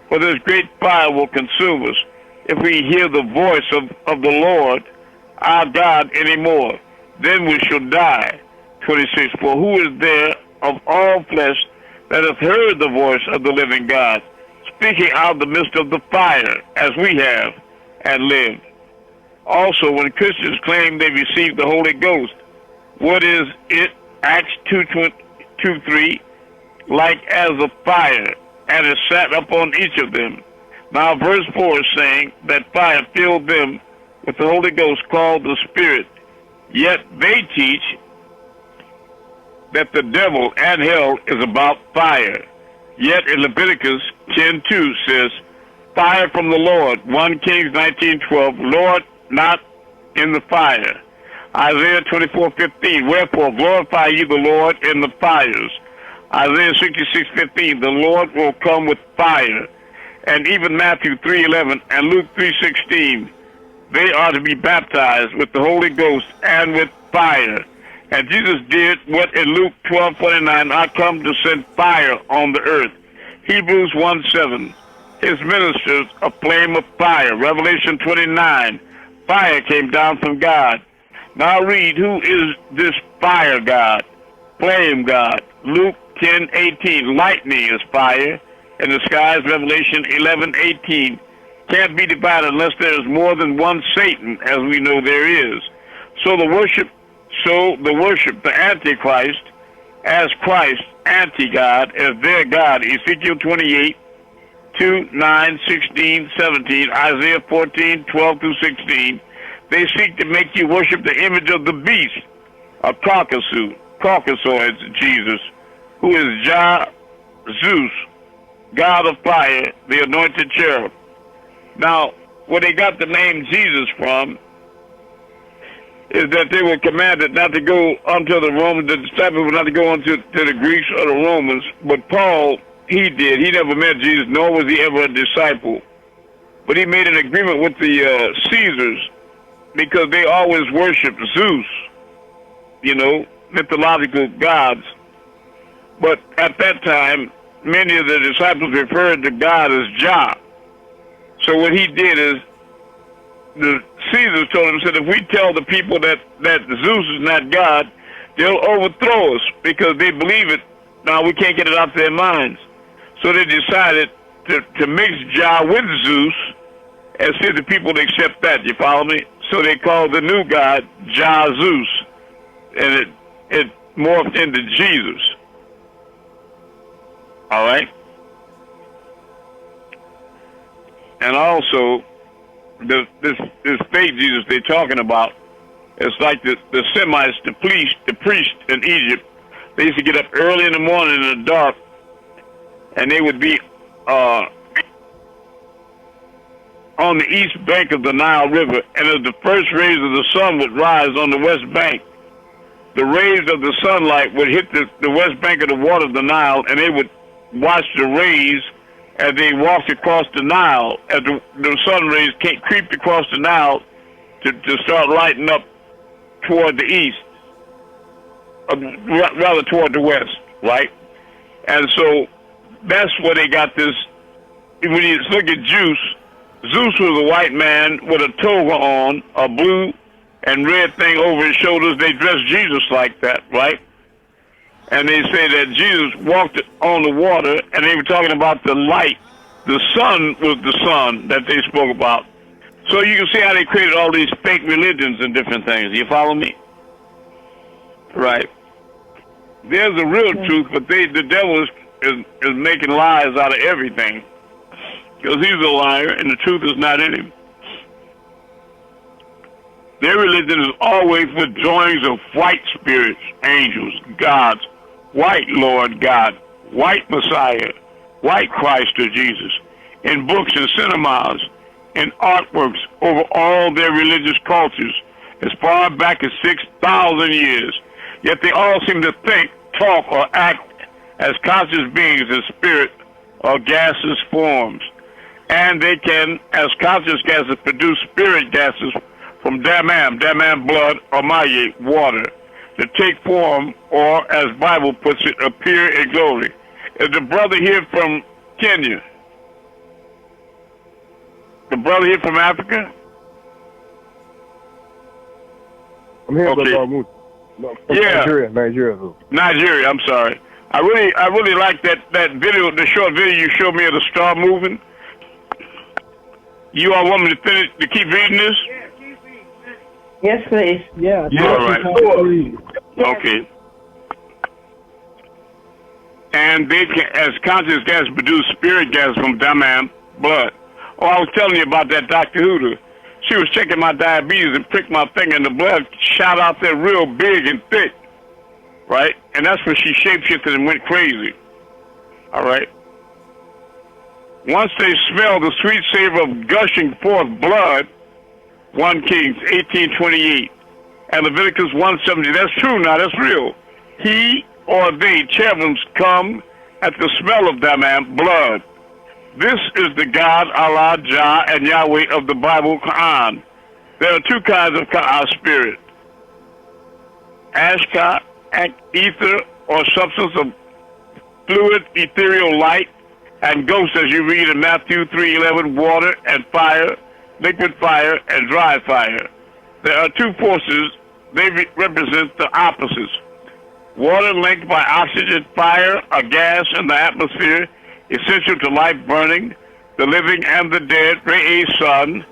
For this great fire will consume us, if we hear the voice of the Lord our God anymore. Then we shall die. 26. For who is there of all flesh that hath heard the voice of the living God, speaking out of the midst of the fire, as we have, and lived? Also, when Christians claim they received the Holy Ghost, what is it? Acts 2:3, like as a fire, and it sat upon each of them. Now verse 4 is saying that fire filled them with the Holy Ghost called the Spirit. Yet they teach that the devil and hell is about fire. Yet in Leviticus 10:2 says, fire from the Lord. 1 Kings 19:12, Lord, not in the fire. Isaiah 24:15, wherefore glorify ye the Lord in the fires. Isaiah 66:15, the Lord will come with fire. And even Matthew 3:11 and Luke 3:16, they are to be baptized with the Holy Ghost and with fire. And Jesus did what in Luke 12:49, I come to send fire on the earth. Hebrews 1:7, his ministers a flame of fire. Revelation 29, fire came down from God. Now read, who is this fire God? Flame God. Luke 10:18, lightning is fire in the skies. Revelation 11:18, can't be divided unless there is more than one Satan, as we know there is. So the worship, the Antichrist as Christ, anti-God, as their God. Ezekiel 28:2-9-16-17, Isaiah 14:12-16. They seek to make you worship the image of the beast, a Caucasoids, Jesus, who is Zeus, God of fire, the anointed cherub. Now, where they got the name Jesus from is that they were commanded not to go unto the Romans, the disciples were not to go unto the Greeks or the Romans, but Paul, he did. He never met Jesus, nor was he ever a disciple. But he made an agreement with the Caesars because they always worshiped Zeus, you know, mythological gods. But at that time, many of the disciples referred to God as Jah. So what he did is, the Caesars told him, said, if we tell the people that Zeus is not God, they'll overthrow us because they believe it. Now we can't get it out of their minds. So they decided to mix Jah with Zeus and see if the people would accept that. You follow me? So they called the new god Jah Zeus, and it morphed into Jesus. All right? And also, this fake Jesus they're talking about, it's like the Semites, the priest in Egypt. They used to get up early in the morning in the dark, and they would be on the east bank of the Nile River, and as the first rays of the sun would rise on the west bank, the rays of the sunlight would hit the west bank of the water of the Nile, and they would watch the rays as they walked across the Nile, as the sun rays creeped across the Nile to start lighting up toward the east, rather toward the west, right? And so that's where they got this. When you look at Zeus was a white man with a toga on, a blue and red thing over his shoulders. They dressed Jesus like that, right? And they say that Jesus walked on the water, and they were talking about the light. The sun was the sun that they spoke about. So you can see how they created all these fake religions and different things. You follow me? Right. There's a real truth, but the devil is making lies out of everything. Because he's a liar, and the truth is not in him. Their religion is always with drawings of white spirits, angels, gods, white Lord God, white Messiah, white Christ or Jesus, in books and cinemas, in artworks over all their religious cultures, as far back as 6,000 years. Yet they all seem to think, talk, or act as conscious beings in spirit or gaseous forms. And they can, as conscious gases, produce spirit gases from damam blood, or Rayay, water, to take form, or, as Bible puts it, appear in glory. Is the brother here from Kenya? The brother here from Africa? I'm here, okay. Brother Nigeria. Nigeria, I'm sorry. I really like that video, the short video you showed me of the star moving. You all want me to keep reading this? Yeah, keep reading. Yes, please. Yeah. All right. Okay. And they can, as conscious gas, produce spirit gas from damam blood. Oh, I was telling you about that Dr. Huda. She was checking my diabetes and pricked my finger, and the blood shot out there real big and thick, right? And that's when she shapeshifted and went crazy. All right. Once they smelled the sweet savor of gushing forth blood, 1 Kings 18:28, and Leviticus 1:70. That's true now. That's real. He or they, cherubims, come at the smell of damam blood. This is the God, Allah, Jah, and Yahweh of the Bible, Quran. There are two kinds of Ka'ah spirit. Ashka, ether, or substance of fluid, ethereal light, and ghost, as you read in Matthew 3:11, water and fire, liquid fire and dry fire. There are two forces. They represent the opposites. Water linked by oxygen, fire, a gas in the atmosphere, essential to life burning, the living and the dead, Rayay, sun,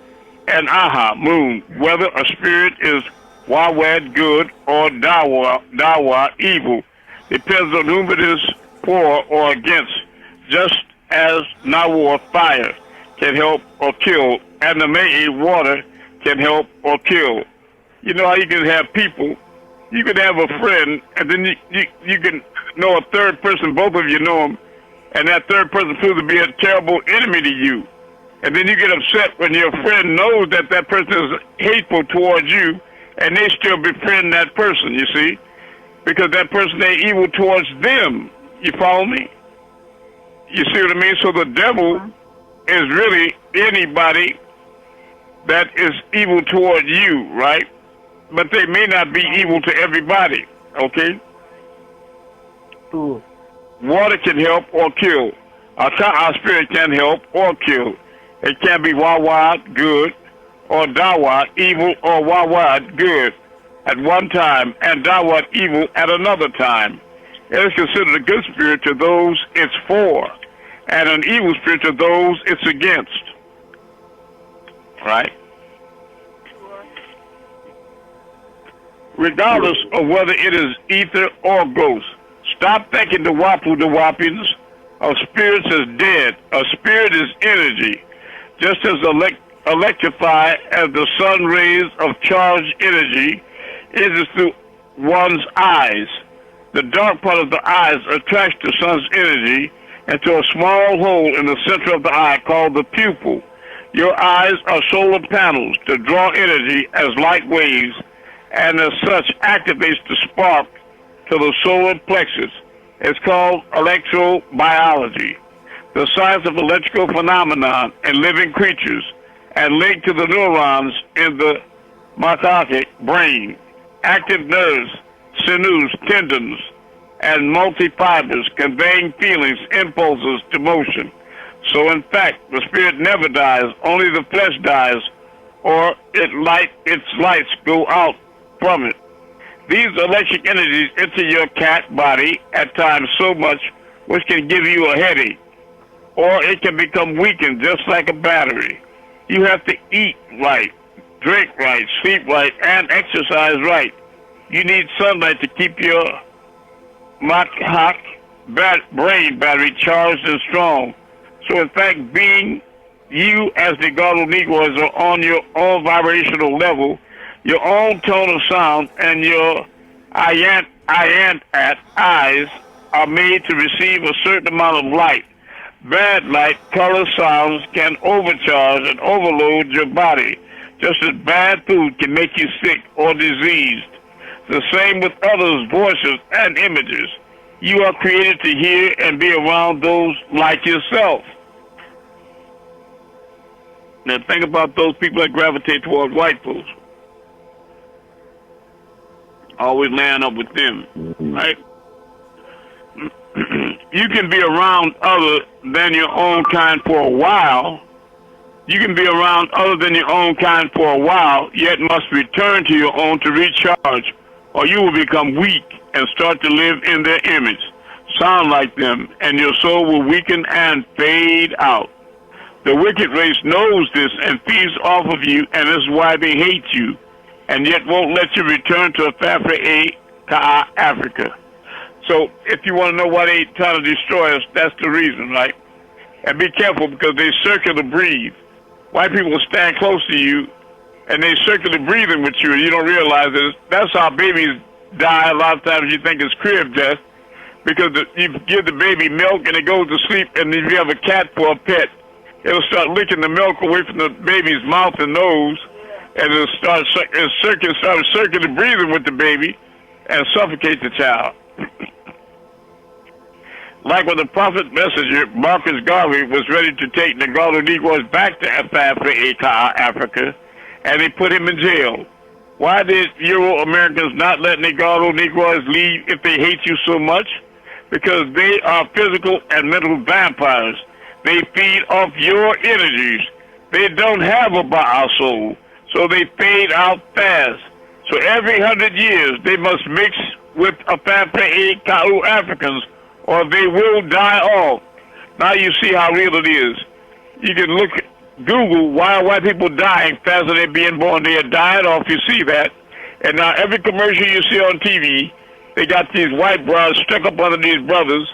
and Aha, moon, whether a spirit is Wawad, good, or Dawa, evil. Depends on whom it is for or against, just as Nawar, fire, can help or kill, and the Rayay, water, can help or kill. You know how you can have people, you can have a friend, and then you can know a third person, both of you know him, and that third person proves to be a terrible enemy to you. And then you get upset when your friend knows that that person is hateful towards you, and they still befriend that person, you see, because that person ain't evil towards them. You follow me? You see what I mean? So the devil is really anybody that is evil toward you, right? But they may not be evil to everybody, okay? Water can help or kill. Our spirit can help or kill. It can be wawad, good, or dawad, evil, or wawad, good at one time, and dawad, evil at another time. It is considered a good spirit to those it's for, and an evil spirit to those it's against. Right? Regardless of whether it is ether or ghost, stop thinking the whoppings of spirits as dead. A spirit is energy, just as electrified as the sun rays of charged energy is through one's eyes. The dark part of the eyes attracts the sun's energy into a small hole in the center of the eye called the pupil. Your eyes are solar panels to draw energy as light waves, and as such activates the spark to the solar plexus. It's called electrobiology, the science of electrical phenomenon in living creatures, and linked to the neurons in the myotic brain, active nerves, sinews, tendons, and multi-fibers conveying feelings, impulses to motion. So in fact, the spirit never dies, only the flesh dies, or its lights go out from it. These electric energies enter your cat body at times so much which can give you a headache, or it can become weakened just like a battery. You have to eat right, drink right, sleep right, and exercise right. You need sunlight to keep your brain battery charged and strong. So in fact, being you as the Negro Negroes are on your own vibrational level, your own tone of sound, and your eyes are made to receive a certain amount of light. Bad light, color, sounds can overcharge and overload your body, just as bad food can make you sick or diseased. The same with others' voices and images. You are created to hear and be around those like yourself. Now think about those people that gravitate toward white folks. Always laying up with them, right? You can be around other than your own kind for a while. You can be around other than your own kind for a while, yet must return to your own to recharge, or you will become weak and start to live in their image, sound like them, and your soul will weaken and fade out. The wicked race knows this and feeds off of you, and this is why they hate you, and yet won't let you return to Africa. So if you want to know why they trying to destroy us, that's the reason, right? And be careful because they circular breathe. White people will stand close to you, and they circular breathing with you, and you don't realize it. That's how babies die. A lot of times you think it's crib death because you give the baby milk and it goes to sleep, and if you have a cat for a pet, it'll start licking the milk away from the baby's mouth and nose, and it'll start circular breathing with the baby and suffocate the child. Like when the prophet messenger Marcus Garvey was ready to take Negro Negroes back to Africa, and they put him in jail. Why did Euro-Americans not let Negro Negroes leave if they hate you so much? Because they are physical and mental vampires. They feed off your energies. They don't have a Ba'a soul, so they fade out fast. So every 100 years, they must mix with Ka'u Africans, or they will die off. Now you see how real it is. You can look, Google, why are white people dying faster than they're being born? They are dying off, you see that. And now every commercial you see on TV, they got these white bras stuck up under these brothers,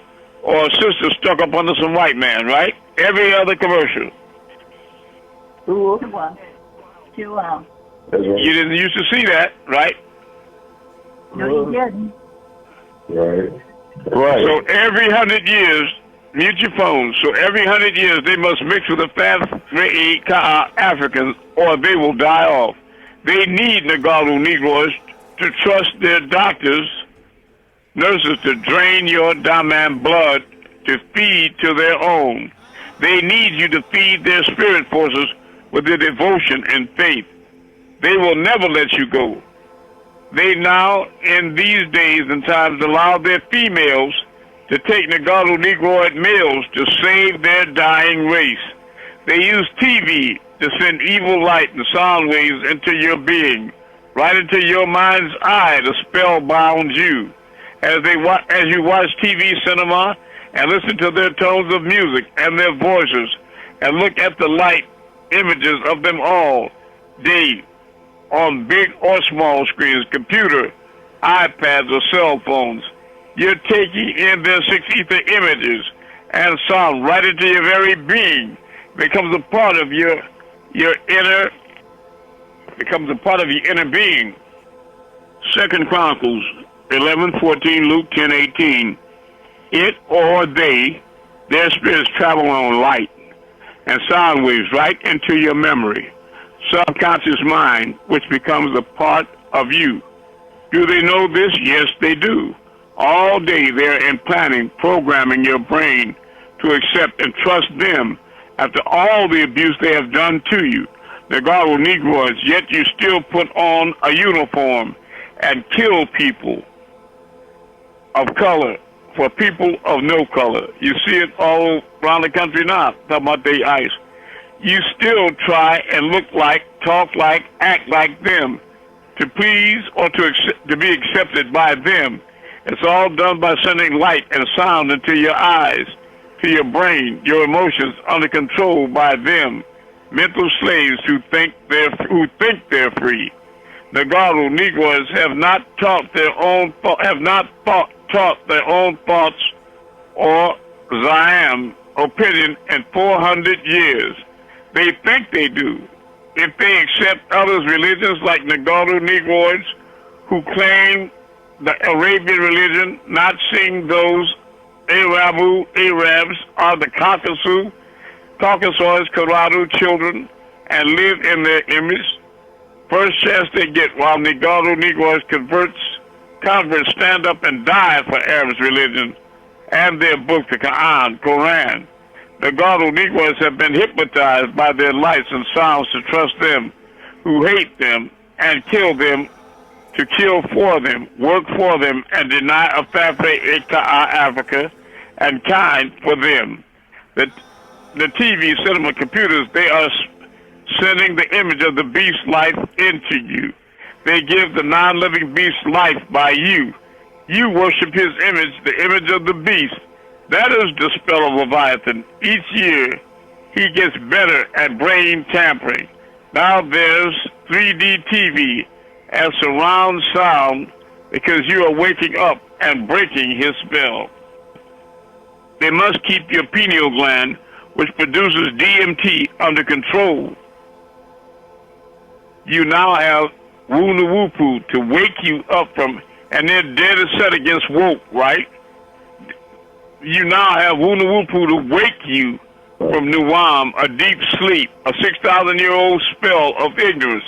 or sisters stuck up under some white man, right? Every other commercial. Wow. You didn't used to see that, right? No, you didn't. Right. So every 100 years, mute your phone. So every 100 years, they must mix with the Africans, or they will die off. They need Nagaru Negroes to trust their doctors, nurses to drain your diamond blood to feed to their own. They need you to feed their spirit forces with their devotion and faith. They will never let you go. They now, in these days and times, allow their females to take Nagaru Negroid males to save their dying race. They use TV to send evil light and sound waves into your being, right into your mind's eye to spellbound you. As you watch TV cinema and listen to their tones of music and their voices and look at the light images of them all day on big or small screens, computer, iPads, or cell phones. You're taking in their six ether images and sound right into your very being. Becomes a part of your inner being. Second Chronicles 11:14, Luke 10:18. It or they, their spirits travel on light and sound waves right into your memory, subconscious mind, which becomes a part of you. Do they know this? Yes, they do. All day they're implanting, programming your brain to accept and trust them after all the abuse they have done to you. Nagaru Negroids, yet you still put on a uniform and kill people of color for people of no color. You see it all around the country now, talking about the ICE. You still try and look like, talk like, act like them to please or to be accepted by them. It's all done by sending light and sound into your eyes, to your brain, your emotions under control by them. Mental slaves who think they're free. Nagaru Negroes have not taught their own thoughts or Zion opinion in 400 years. They think they do. If they accept others' religions like Nagaru Negroids who claim the Arabian religion, not seeing those Arabs are the Caucasoid, Karadu children, and live in their image. First chance they get while Nagaru Negroes converts stand up and die for Arabs' religion and their book, the Quran. Nagaru Negroes have been hypnotized by their lights and sounds to trust them, who hate them and kill them, to kill for them, work for them, and deny Afafe Africa and kind for them. The TV, cinema, computers, they are sending the image of the beast life into you. They give the non-living beast life by you. You worship his image, the image of the beast. That is the spell of Leviathan. Each year, he gets better at brain tampering. Now there's 3D TV and surround sound because you are waking up and breaking his spell. They must keep your pineal gland, which produces DMT, under control. You now have Wunuwupu to wake you up from, and they're dead set against woke, right? You now have Wunuwupu to wake you from Nuam, a deep sleep, a 6,000-year-old spell of ignorance.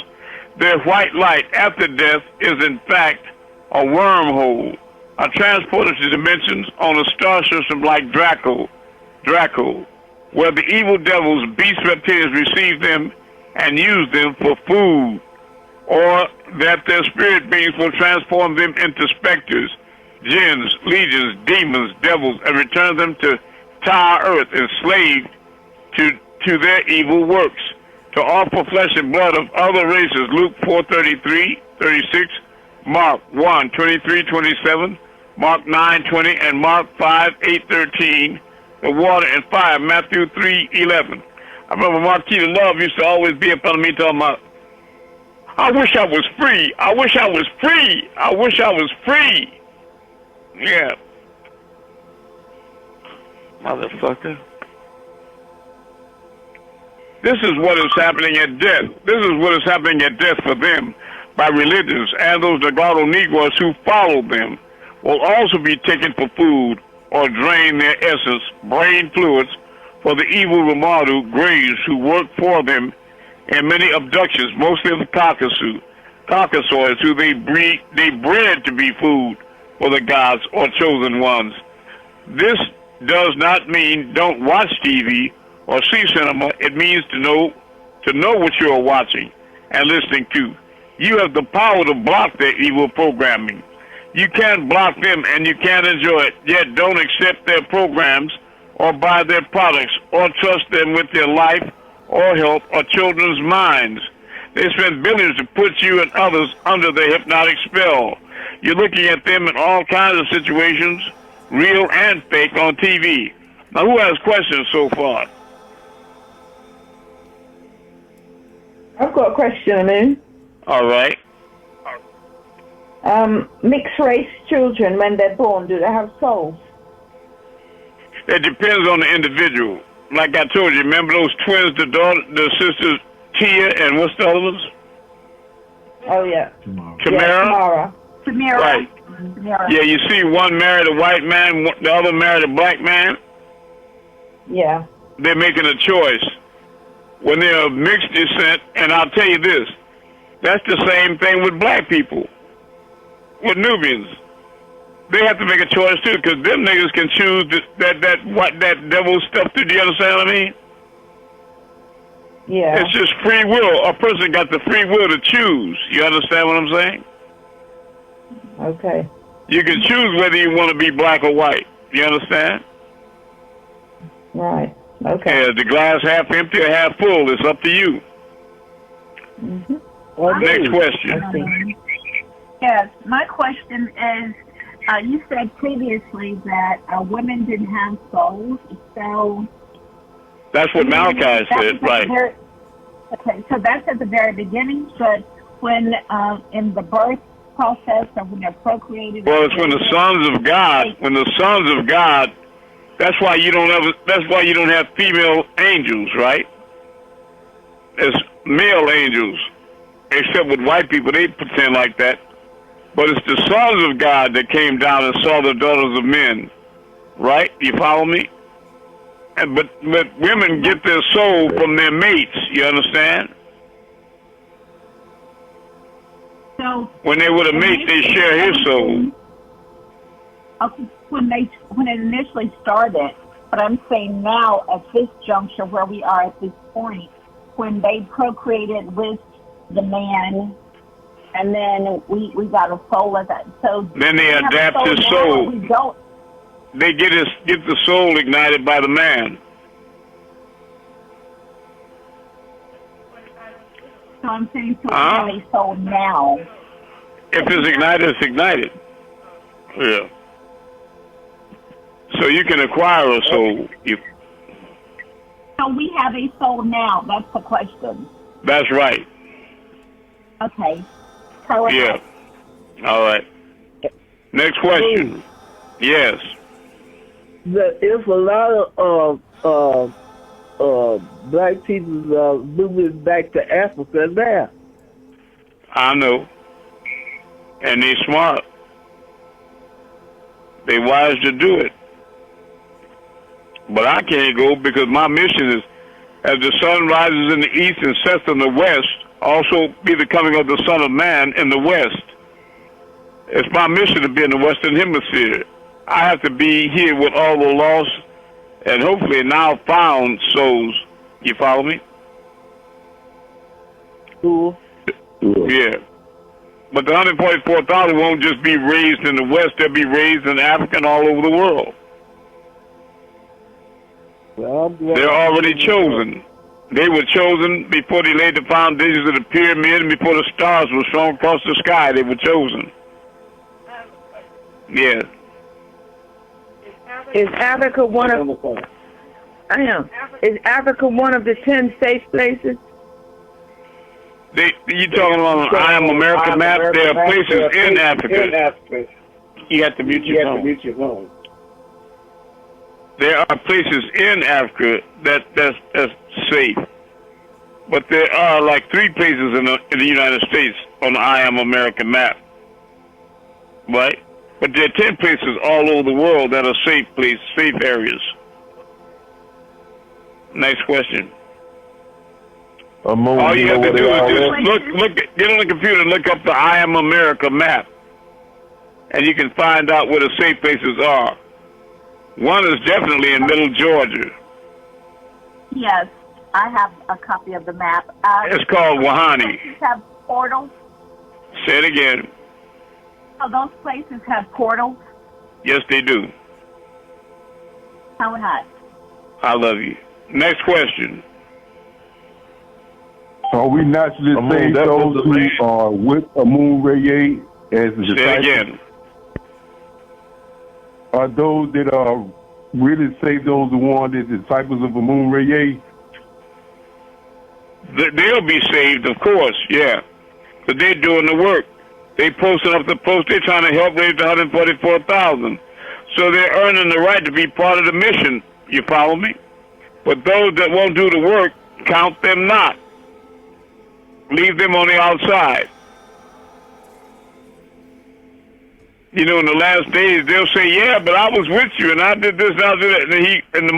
Their white light after death is in fact a wormhole, a transporter to dimensions on a star system like Draco, where the evil devils, beast reptilians receive them and use them for food, or that their spirit beings will transform them into specters, jinns, legions, demons, devils, and return them to Tower Earth, enslaved to their evil works, to offer flesh and blood of other races. Luke 4:33-36, Mark 1:23-27, Mark 9:20, and Mark 5:8-13. The water and fire, Matthew 3:11. I remember Marquita Love used to always be up on me talking about, I wish I was free. I wish I was free. I wish I was free. Yeah. Motherfucker. This is what is happening at death. This is what is happening at death for them by religions, and those Nagaru Negroes who follow them will also be taken for food or drain their essence, brain fluids, for the evil Ramadu graves who work for them and many abductions, mostly of the Caucasoids, who they bred to be food for the gods or chosen ones. This does not mean don't watch TV or see cinema. It means to know what you are watching and listening to. You have the power to block their evil programming. You can't block them and you can't enjoy it, yet don't accept their programs or buy their products or trust them with their life or health or children's minds. They spend billions to put you and others under their hypnotic spell. You're looking at them in all kinds of situations, real and fake, on TV. Now, who has questions so far? I've got a question, Amun. All right. Mixed race children, when they're born, do they have souls? It depends on the individual. Like I told you, remember those twins, the sisters Tia and what's the other ones? Oh, yeah. Tamara? Tamara. Right. Tamara. Yeah, you see one married a white man, the other married a black man. Yeah. They're making a choice. When they're of mixed descent, and I'll tell you this, that's the same thing with black people, with Nubians. They have to make a choice too, because them niggas can choose that devil stuff too. Do you understand what I mean? Yeah. It's just free will. A person got the free will to choose. You understand what I'm saying? Okay. You can choose whether you want to be black or white. You understand? Right. Okay. Yeah, the glass half empty or half full. It's up to you. Mm-hmm. Next question. Yes, my question is, you said previously that women didn't have souls, so... That's what Malachi said, right. Okay, so that's at the very beginning, but when in the birth process or when they're procreated... Well, it's when the sons of God, that's why you don't have female angels, right? It's male angels, except with white people, they pretend like that. But it's the sons of God that came down and saw the daughters of men, right? You follow me? But women get their soul from their mates. You understand? So when they with a mate, they share his soul. Okay, when it initially started, but I'm saying now at this juncture where we are at this point, when they procreated with the man, and then we got a soul of that. So then they adapt his soul. We don't. They get the soul ignited by the man. So I'm saying, so we have a soul now. If it's ignited, it's ignited. Yeah. So you can acquire a soul. So we have a soul now. That's the question. That's right. Okay. So yeah. All right. Next question. Yes. There's a lot of black people moving back to Africa now. I know. And they smart. They wise to do it. But I can't go because my mission is, as the sun rises in the east and sets in the west, also be the coming of the Son of Man in the west. It's my mission to be in the Western Hemisphere. I have to be here with all the lost and hopefully now found souls. You follow me? Cool. Yeah. But the 144,000 won't just be raised in the West. They'll be raised in Africa and all over the world. They're already chosen. They were chosen before they laid the foundations of the pyramid and before the stars were shown across the sky. They were chosen. Yeah. Is Africa one of? I am. Is Africa one of the 10 safe places? You talking about an I Am America map? There are places in Africa. You have to mute your phone. There are places in Africa that's safe, but there are like 3 places in the United States on the I Am America map, right? But there are 10 places all over the world that are safe areas. Next question. All you have to do is just get on the computer and look up the I Am America map, and you can find out where the safe places are. One is definitely in Middle Georgia. Yes, I have a copy of the map. It's called Wahani. Places have portals. Say it again. Oh, those places have portals. Yes, they do. How not? I love you. Next question. Are we naturally saved those who are with Amun-Rayay as the disciples? Say it again. Are those that are really saved those who are the disciples of Amun-Rayay? They'll be saved, of course, yeah. But they're doing the work. They posting up the post. They're trying to help raise the 144,000. So they're earning the right to be part of the mission. You follow me? But those that won't do the work, count them not. Leave them on the outside. You know, in the last days, they'll say, yeah, but I was with you, and I did this, and I did that. And the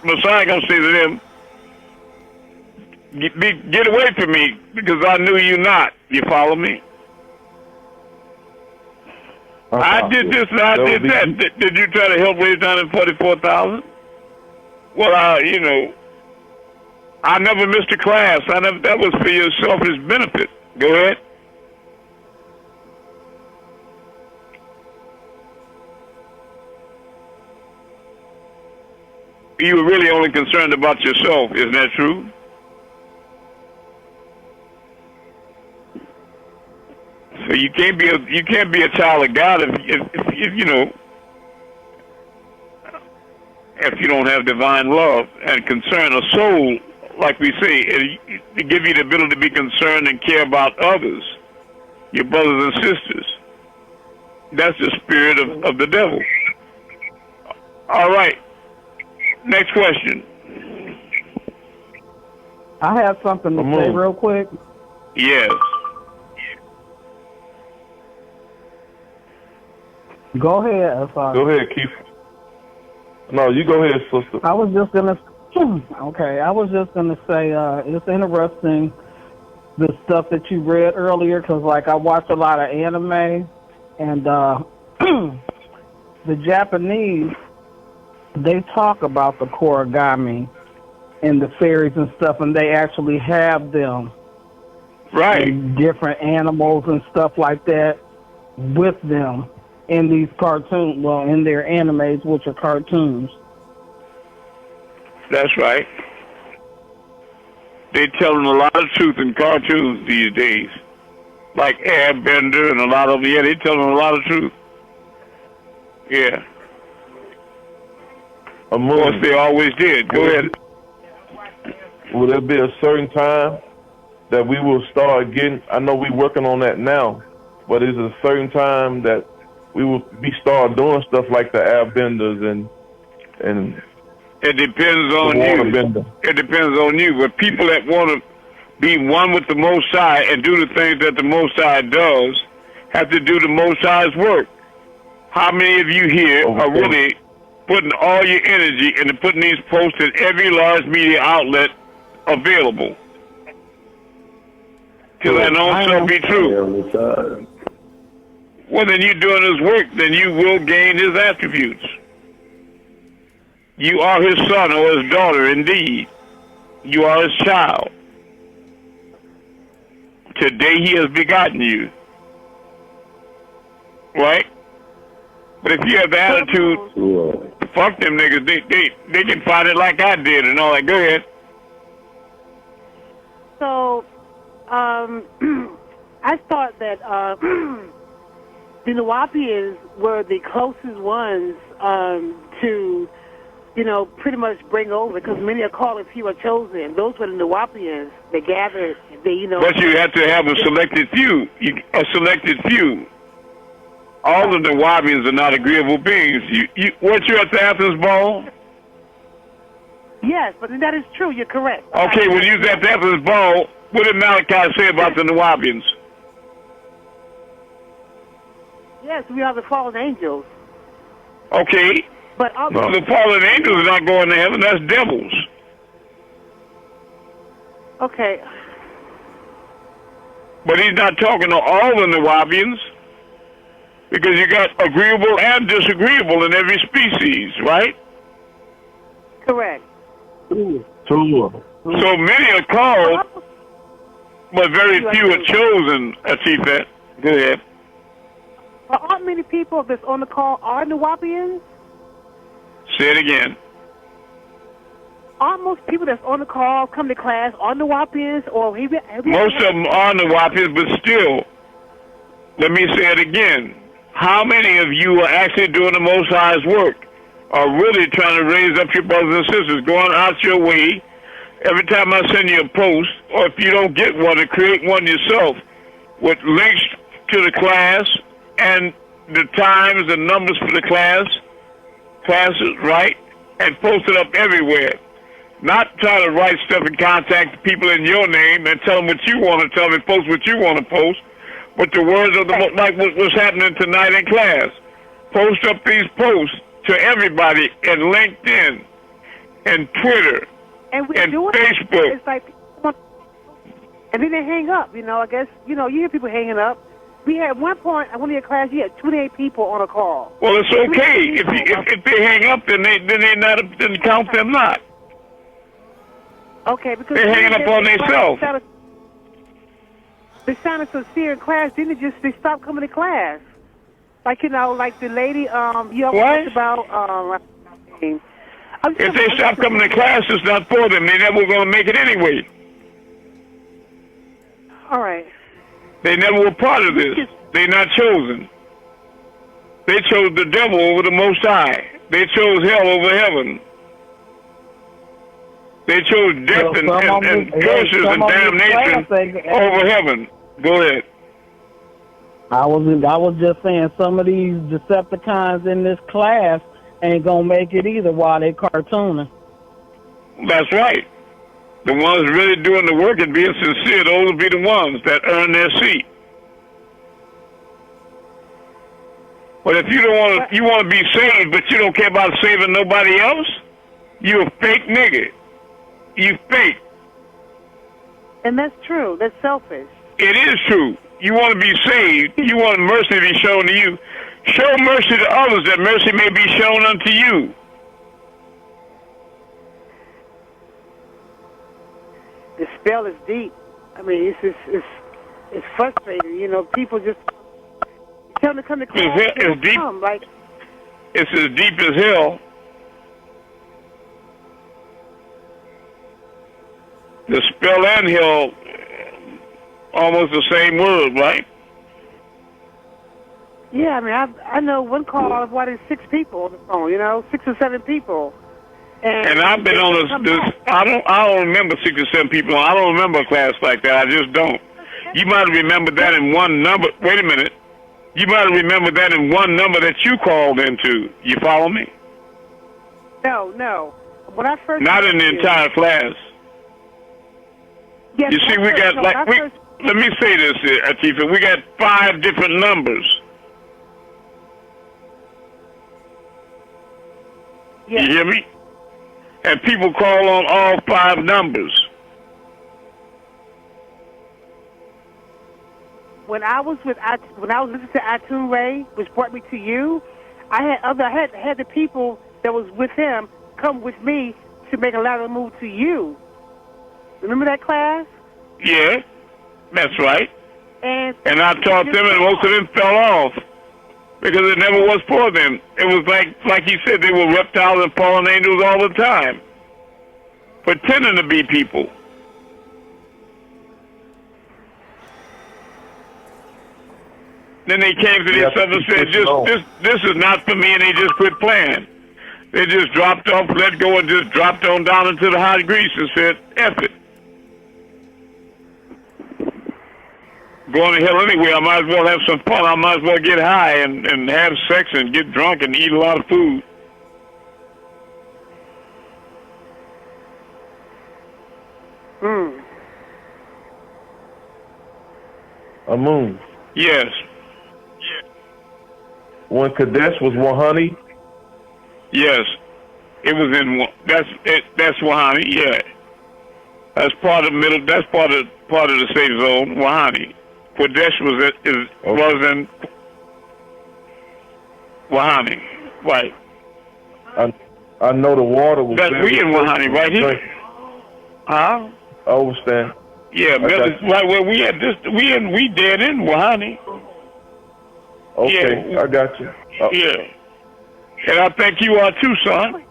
Messiah going to say to them, get away from me, because I knew you not. You follow me? I did this and I did that. Did you try to help raise 144,000? Well, you know, I never missed a class. That was for your selfish benefit. Go ahead. You were really only concerned about yourself. Isn't that true? So you can't be a child of God if you know, if you don't have divine love and concern, a soul, like we say, it give you the ability to be concerned and care about others, your brothers and sisters. That's the spirit of the devil. All right. Next question. I have something to say real quick. Yes. Go ahead, Go ahead, Keith. No, you go ahead, sister. I was just gonna say it's interesting the stuff that you read earlier, because like I watch a lot of anime, and the Japanese, they talk about the Korigami and the fairies and stuff, and they actually have them, right? And different animals and stuff like that with them in these cartoons, well, in their animes, which are cartoons. That's right. They're telling a lot of truth in cartoons these days. Like Airbender and a lot of them, yeah, they're telling a lot of truth. Yeah. Of course, they always did. Go ahead. Will there be a certain time that we will start getting, I know we're working on that now, but is a certain time that we will start doing stuff like the airbenders and it depends on you. It depends on you. But people that want to be one with the Most High and do the things that the Most High does have to do the Most High's work. How many of you here are really putting all your energy into putting these posts in every large media outlet available? Because I know so be true. Well, then you're doing his work, then you will gain his attributes. You are his son or his daughter, indeed. You are his child. Today he has begotten you. Right? But if you have the attitude, fuck them niggas, they can find it like I did and all that. Go ahead. So, I thought that the Nawapians were the closest ones to, you know, pretty much bring over, because many are called and few are chosen. Those were the Nawapians. They gathered, you know. But you have to have a selected few. All of the Nawapians are not agreeable beings. Weren't you at the Athens Ball? Yes, but that is true. You're correct. Okay, when you was at the Athens Ball, what did Malachi say about the Nawapians? Yes, we are the fallen angels. Okay. But the fallen angels are not going to heaven. That's devils. Okay. But he's not talking to all the Nuwapians, because you got agreeable and disagreeable in every species, right? Correct. Sure. So many are called, but very few are chosen, Atifat. Go ahead. Well, aren't many people that's on the call are Nuwapians? Say it again. Aren't most people that's on the call come to class are Nuwapians? Or most of them are Nuwapians, but still, let me say it again. How many of you are actually doing the Most High's work, are really trying to raise up your brothers and sisters, going out your way? Every time I send you a post, or if you don't get one, to create one yourself with links to the class and the times and numbers for the classes, right? And post it up everywhere. Not try to write stuff and contact people in your name and tell them what you want to tell them and post what you want to post, but the words of the, like what's happening tonight in class. Post up these posts to everybody in LinkedIn and Twitter and Facebook. It's like, and then they hang up. I guess you hear people hanging up. We had one point at one of your classes, you had 28 people on a call. Well, it's okay if they hang up, then then count them not. Okay, because they're hanging up on themselves. They sounded sincere in class. Then they stopped coming to class. Like like the lady you talked about. If they stop coming to class, it's not for them. They never going to make it anyway. All right. They never were part of this. They're not chosen. They chose the devil over the Most High. They chose hell over heaven. They chose death and curses and damnation over heaven. Go ahead. I was just saying some of these Decepticons in this class ain't gonna make it either while they cartooning. That's right. The ones really doing the work and being sincere, those will be the ones that earn their seat. But if you don't want to, you want to be saved, but you don't care about saving nobody else, you a fake nigga. You fake. And that's true. That's selfish. It is true. You want to be saved. You want mercy to be shown to you. Show mercy to others that mercy may be shown unto you. The spell is deep. I mean, it's frustrating. People just tell them to come to class. It's deep. It's as deep as hell. The spell and hell, almost the same word, right? Yeah, I mean, I know one call of what is 6 people on the phone. 6 or 7 people. And I've been on this. I don't remember 6 or 7 people. I don't remember a class like that. I just don't. You might have remembered that in one number. Wait a minute. You might have remembered that in one number that you called into. You follow me? No. When I first not in the entire class. Yes, you see, we got let me say this, Atifa. We got 5 different numbers. Yes. You hear me? And people call on all 5 numbers. When I was listening to Amun-Rayay, which brought me to you, I had the people that was with him come with me to make a lateral move to you. Remember that class? Yeah, that's right. And I taught them, and most of them fell off because it never was for them. It was like he said, they were reptiles and fallen angels all the time, pretending to be people. Then they came to themselves and said, this is not for me, and they just quit playing. They just dropped off, let go, and just dropped on down into the hot grease and said, F it. Going to hell anyway, I might as well have some fun. I might as well get high and have sex and get drunk and eat a lot of food. Amun. Yes. When Kadesh was Wahani? Yes. It was in, that's Wahani, yeah. That's part of middle. That's part of the safe zone. Wahani. Qadesh was in Wahani. Right. I know the water was there. We in Wahani right here. Huh? I understand. Yeah, right where we at this. We dead in Wahani. Okay, yeah. I got you. Yeah. And I think you are too, son.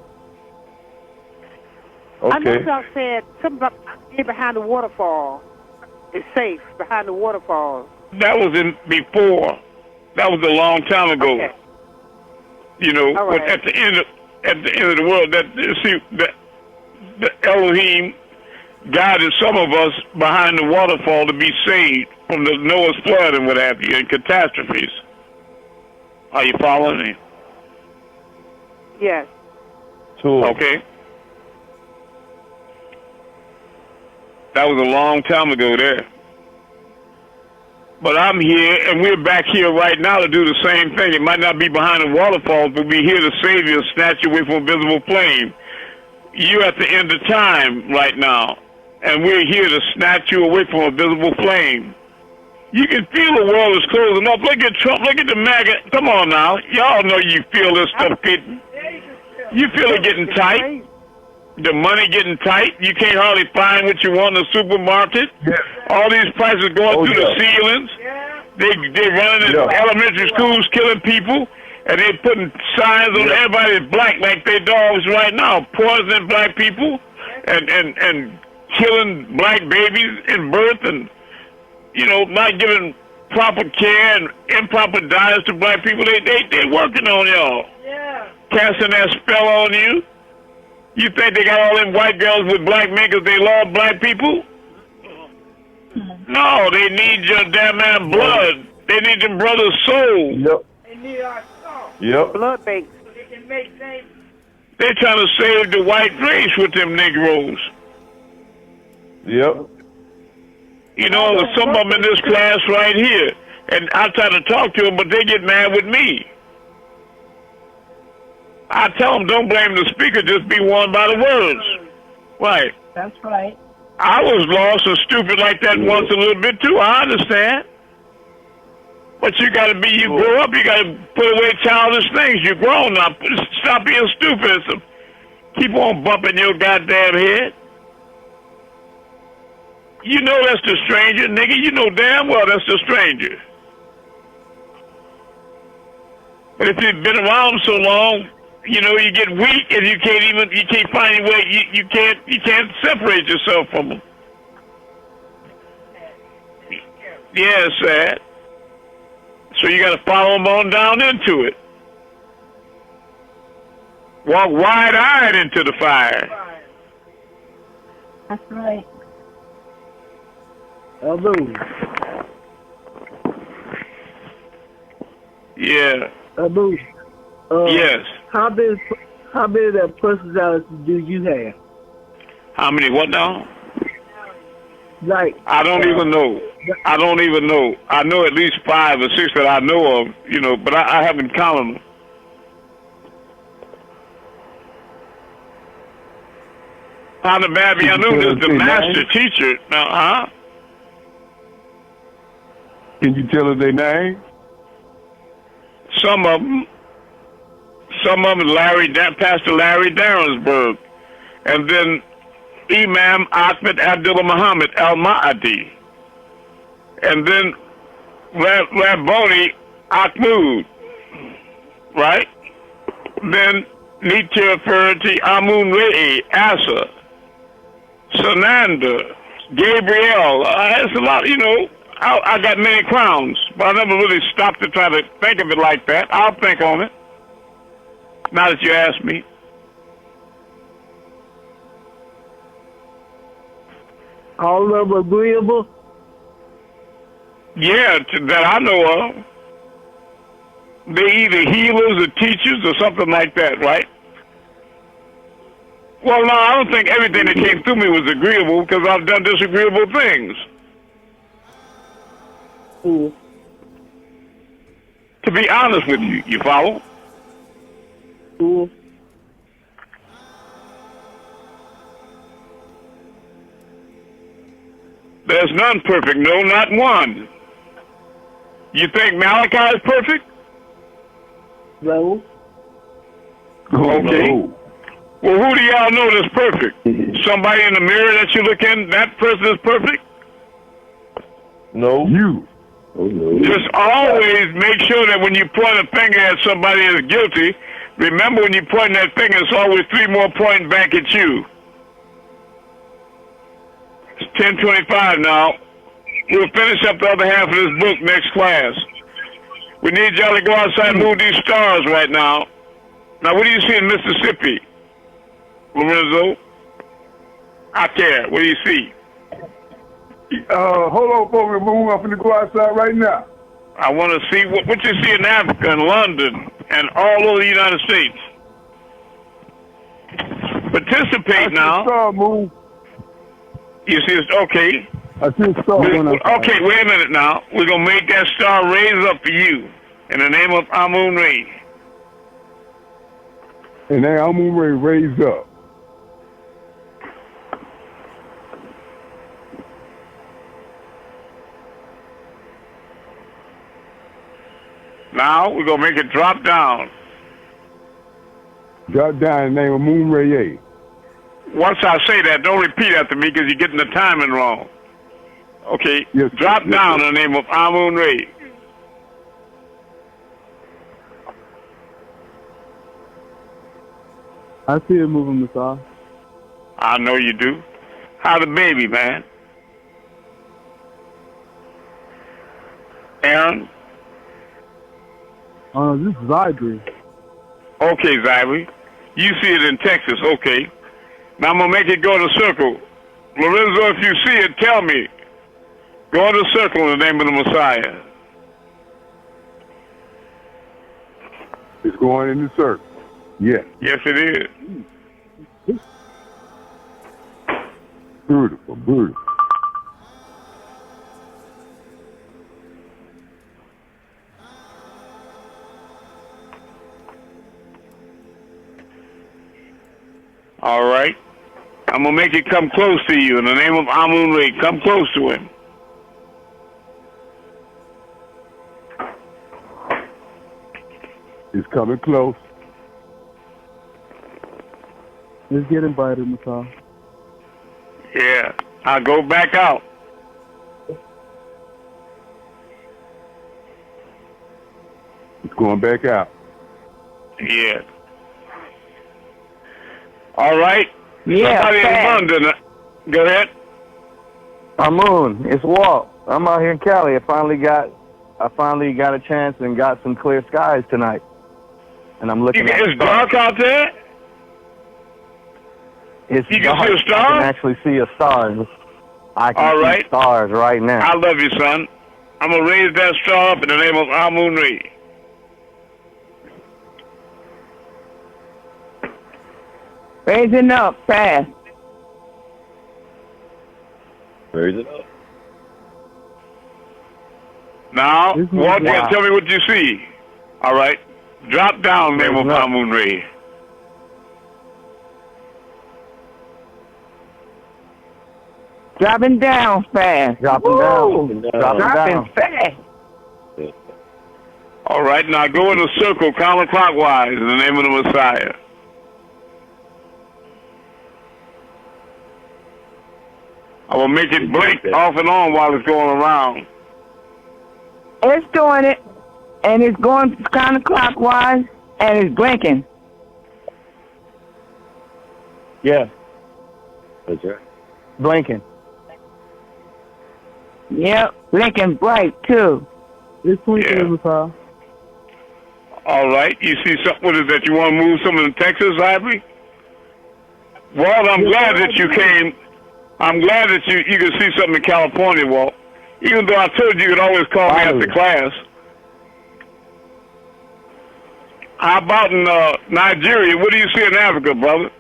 I know Okay. y'all said something about being behind the waterfall. It's safe behind the waterfall. That was before. That was a long time ago. Okay. You know, All right. but at the end of the world, the Elohim guided some of us behind the waterfall to be saved from the Noah's flood and what have you, and catastrophes. Are you following me? Yes. Cool. Okay. That was a long time ago there. But I'm here, and we're back here right now to do the same thing. It might not be behind the waterfalls, but we're here to save you and snatch you away from a visible flame. You're at the end of time right now, and we're here to snatch you away from a visible flame. You can feel the world is closing up. Look at Trump. Look at the MAGA. Come on now. Y'all know you feel this stuff getting... You feel it getting tight. The money getting tight. You can't hardly find what you want in the supermarket. Yeah. All these prices going through the ceilings. They running in elementary schools, killing people, and they putting signs on everybody's black like they dogs right now, poisoning black people, and killing black babies in birth, and not giving proper care and improper diets to black people. They working on y'all. Yeah. Casting that spell on you. You think they got all them white girls with black men because they love black people? No, they need your damn man blood. They need your brother's soul. Yep. They need our soul. Yep. Blood banks. So they can make things. They trying to save the white race with them Negroes. Yep. You know, there's some of them in this class right here. And I try to talk to them, but they get mad with me. I tell them, don't blame the speaker, just be warned by the words. Right. That's right. I was lost and stupid like that once a little bit too, I understand. But you gotta you grow up, you gotta put away childish things. You're grown up. Stop being stupid. So keep on bumping your goddamn head. You know that's the stranger, nigga. You know damn well that's the stranger. But if you've been around so long, you get weak and you can't find any way, you can't separate yourself from them. Yeah, it's sad. So you gotta follow them on down into it. Walk wide-eyed into the fire. That's right. Abu. Yeah. Abu. Yes. How many personalities do you have? How many? What now? Like I don't even know. I don't even know. I know at least 5 or 6 that I know of. But I haven't counted them. Father Babby, I knew this the master teacher. Now, huh? Can you tell us their name? Some of them, Pastor Larry Darrensburg, and then Imam Ahmed Abdullah Muhammad Al-Ma'adi, and then Rabboni Ahmud, right? Then Nietzsche Ferretti Amun-Rayay Asa, Sananda, Gabriel. That's a lot, I got many crowns, but I never really stopped to try to think of it like that. I'll think on it. Now that you ask me. all of them agreeable? Yeah, that I know of. They're either healers or teachers or something like that, right? Well, no, I don't think everything that came through me was agreeable because I've done disagreeable things. To be honest with you, you follow? There's none perfect. No, not one. You think Malachi is perfect? No. Okay. No. Well, who do y'all know that's perfect? Somebody in the mirror that you look in, that person is perfect? No. You. Oh, no. Just always make sure that when you point a finger at somebody that's guilty, remember when you point that finger, it's always 3 more pointing back at you. It's 10:25 now. We'll finish up the other half of this book next class. We need y'all to go outside and move these stars right now. Now, what do you see in Mississippi, Lorenzo? Out there, what do you see? Hold on, folks. We're moving up and go outside right now. I want to see what you see in Africa and London and all over the United States. Participate now. Star move. You see, it's okay. I see a star going outside. Okay, wait a minute now. We're going to make that star raise up for you in the name of Amun-Rayay. And then Amun-Rayay raised up. Now we're going to make it drop down. Drop down in the name of Amun-Rayay. Once I say that, don't repeat after me because you're getting the timing wrong. Okay, yes, drop down in the name of Amun-Rayay. I see it moving, Messiah. I know you do. How the baby, man? Aaron? This is Ivory. Okay, Zyrie. You see it in Texas, okay. Now I'm going to make it go in a circle. Lorenzo, if you see it, tell me. Go in a circle in the name of the Messiah. It's going in the circle. Yes. Yes, it is. Beautiful, beautiful. All right. I'm going to make it come close to you in the name of Amun-Rayay. Come close to him. It's coming close. Let's get invited, Messiah. Yeah. I'll go back out. It's going back out. Yeah. All right. Yeah, Somebody in fast. London. Go ahead. Amun, it's Walt. I'm out here in Cali. I finally got a chance and got some clear skies tonight. And I'm looking at It's dark out there? It's You can dark. see a star? I can actually see a star. I can All see right. stars right now. I love you, son. I'm going to raise that star up in the name of Amun-Rayay. Raising up fast. Raise it up. Now, Walt, you wow. tell me what you see. All right. Drop down in the name of Amun-Rayay. Dropping down fast. Dropping down. Dropping fast. All right. Now go in a circle counterclockwise in the name of the Messiah. I will make it blink off and on while it's going around. It's doing it, and it's going counterclockwise, and it's blinking. Yeah. That's right. Blinking. Yep, blinking bright, too. It's twinkling, Yeah. Messiah. All right. You see something? What is that? You want to move something in Texas, Ivory? Walt, I'm glad that you came. I'm glad that you can see something in California, Walt. Even though I told you could always call me after class. How about in Nigeria? What do you see in Africa, brother?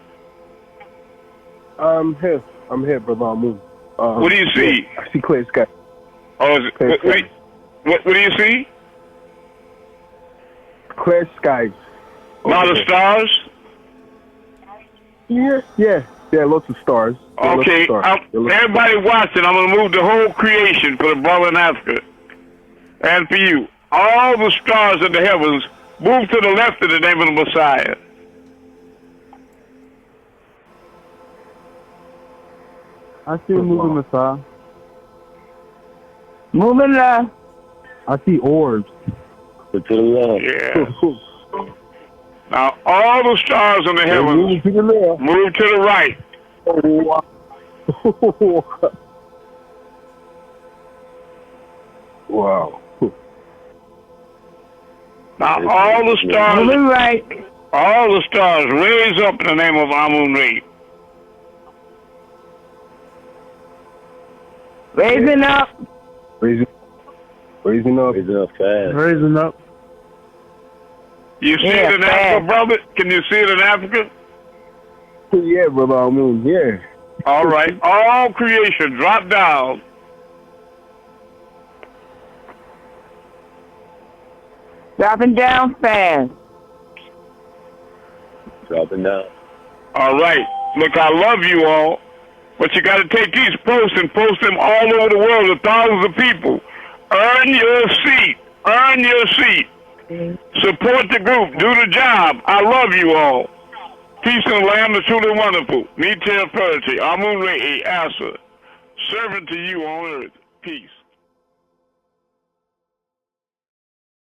I'm here, brother Amun. What do you see? I see clear sky. Oh, is it, what do you see? Clear skies. A lot of stars? Yeah. There are lots of stars. Okay, everybody watching, I'm going to move the whole creation for the brother in Africa. And for you, all the stars in the heavens, move to the left in the name of the Messiah. I see moving Messiah. Moving left. I see orbs. To the left. Yeah. Now, all the stars in the heavens, move to the right. Wow. Now, all the stars, moving right. all the stars raise up in the name of Amun-Rayay. Raising up. Raising up. Raising up fast. Raising up. You see it in Africa, brother? Can you see it in Africa? Yeah, brother Amun. Yeah. All right. All creation, drop down. Dropping down fast. Dropping down. All right. Look, I love you all. But you got to take these posts and post them all over the world to thousands of people. Earn your seat. Earn your seat. Support the group. Do the job. I love you all. Peace in the land is truly wonderful. Me tell Purity. Amun-Rayay, Asa. Servant to you on earth. Peace.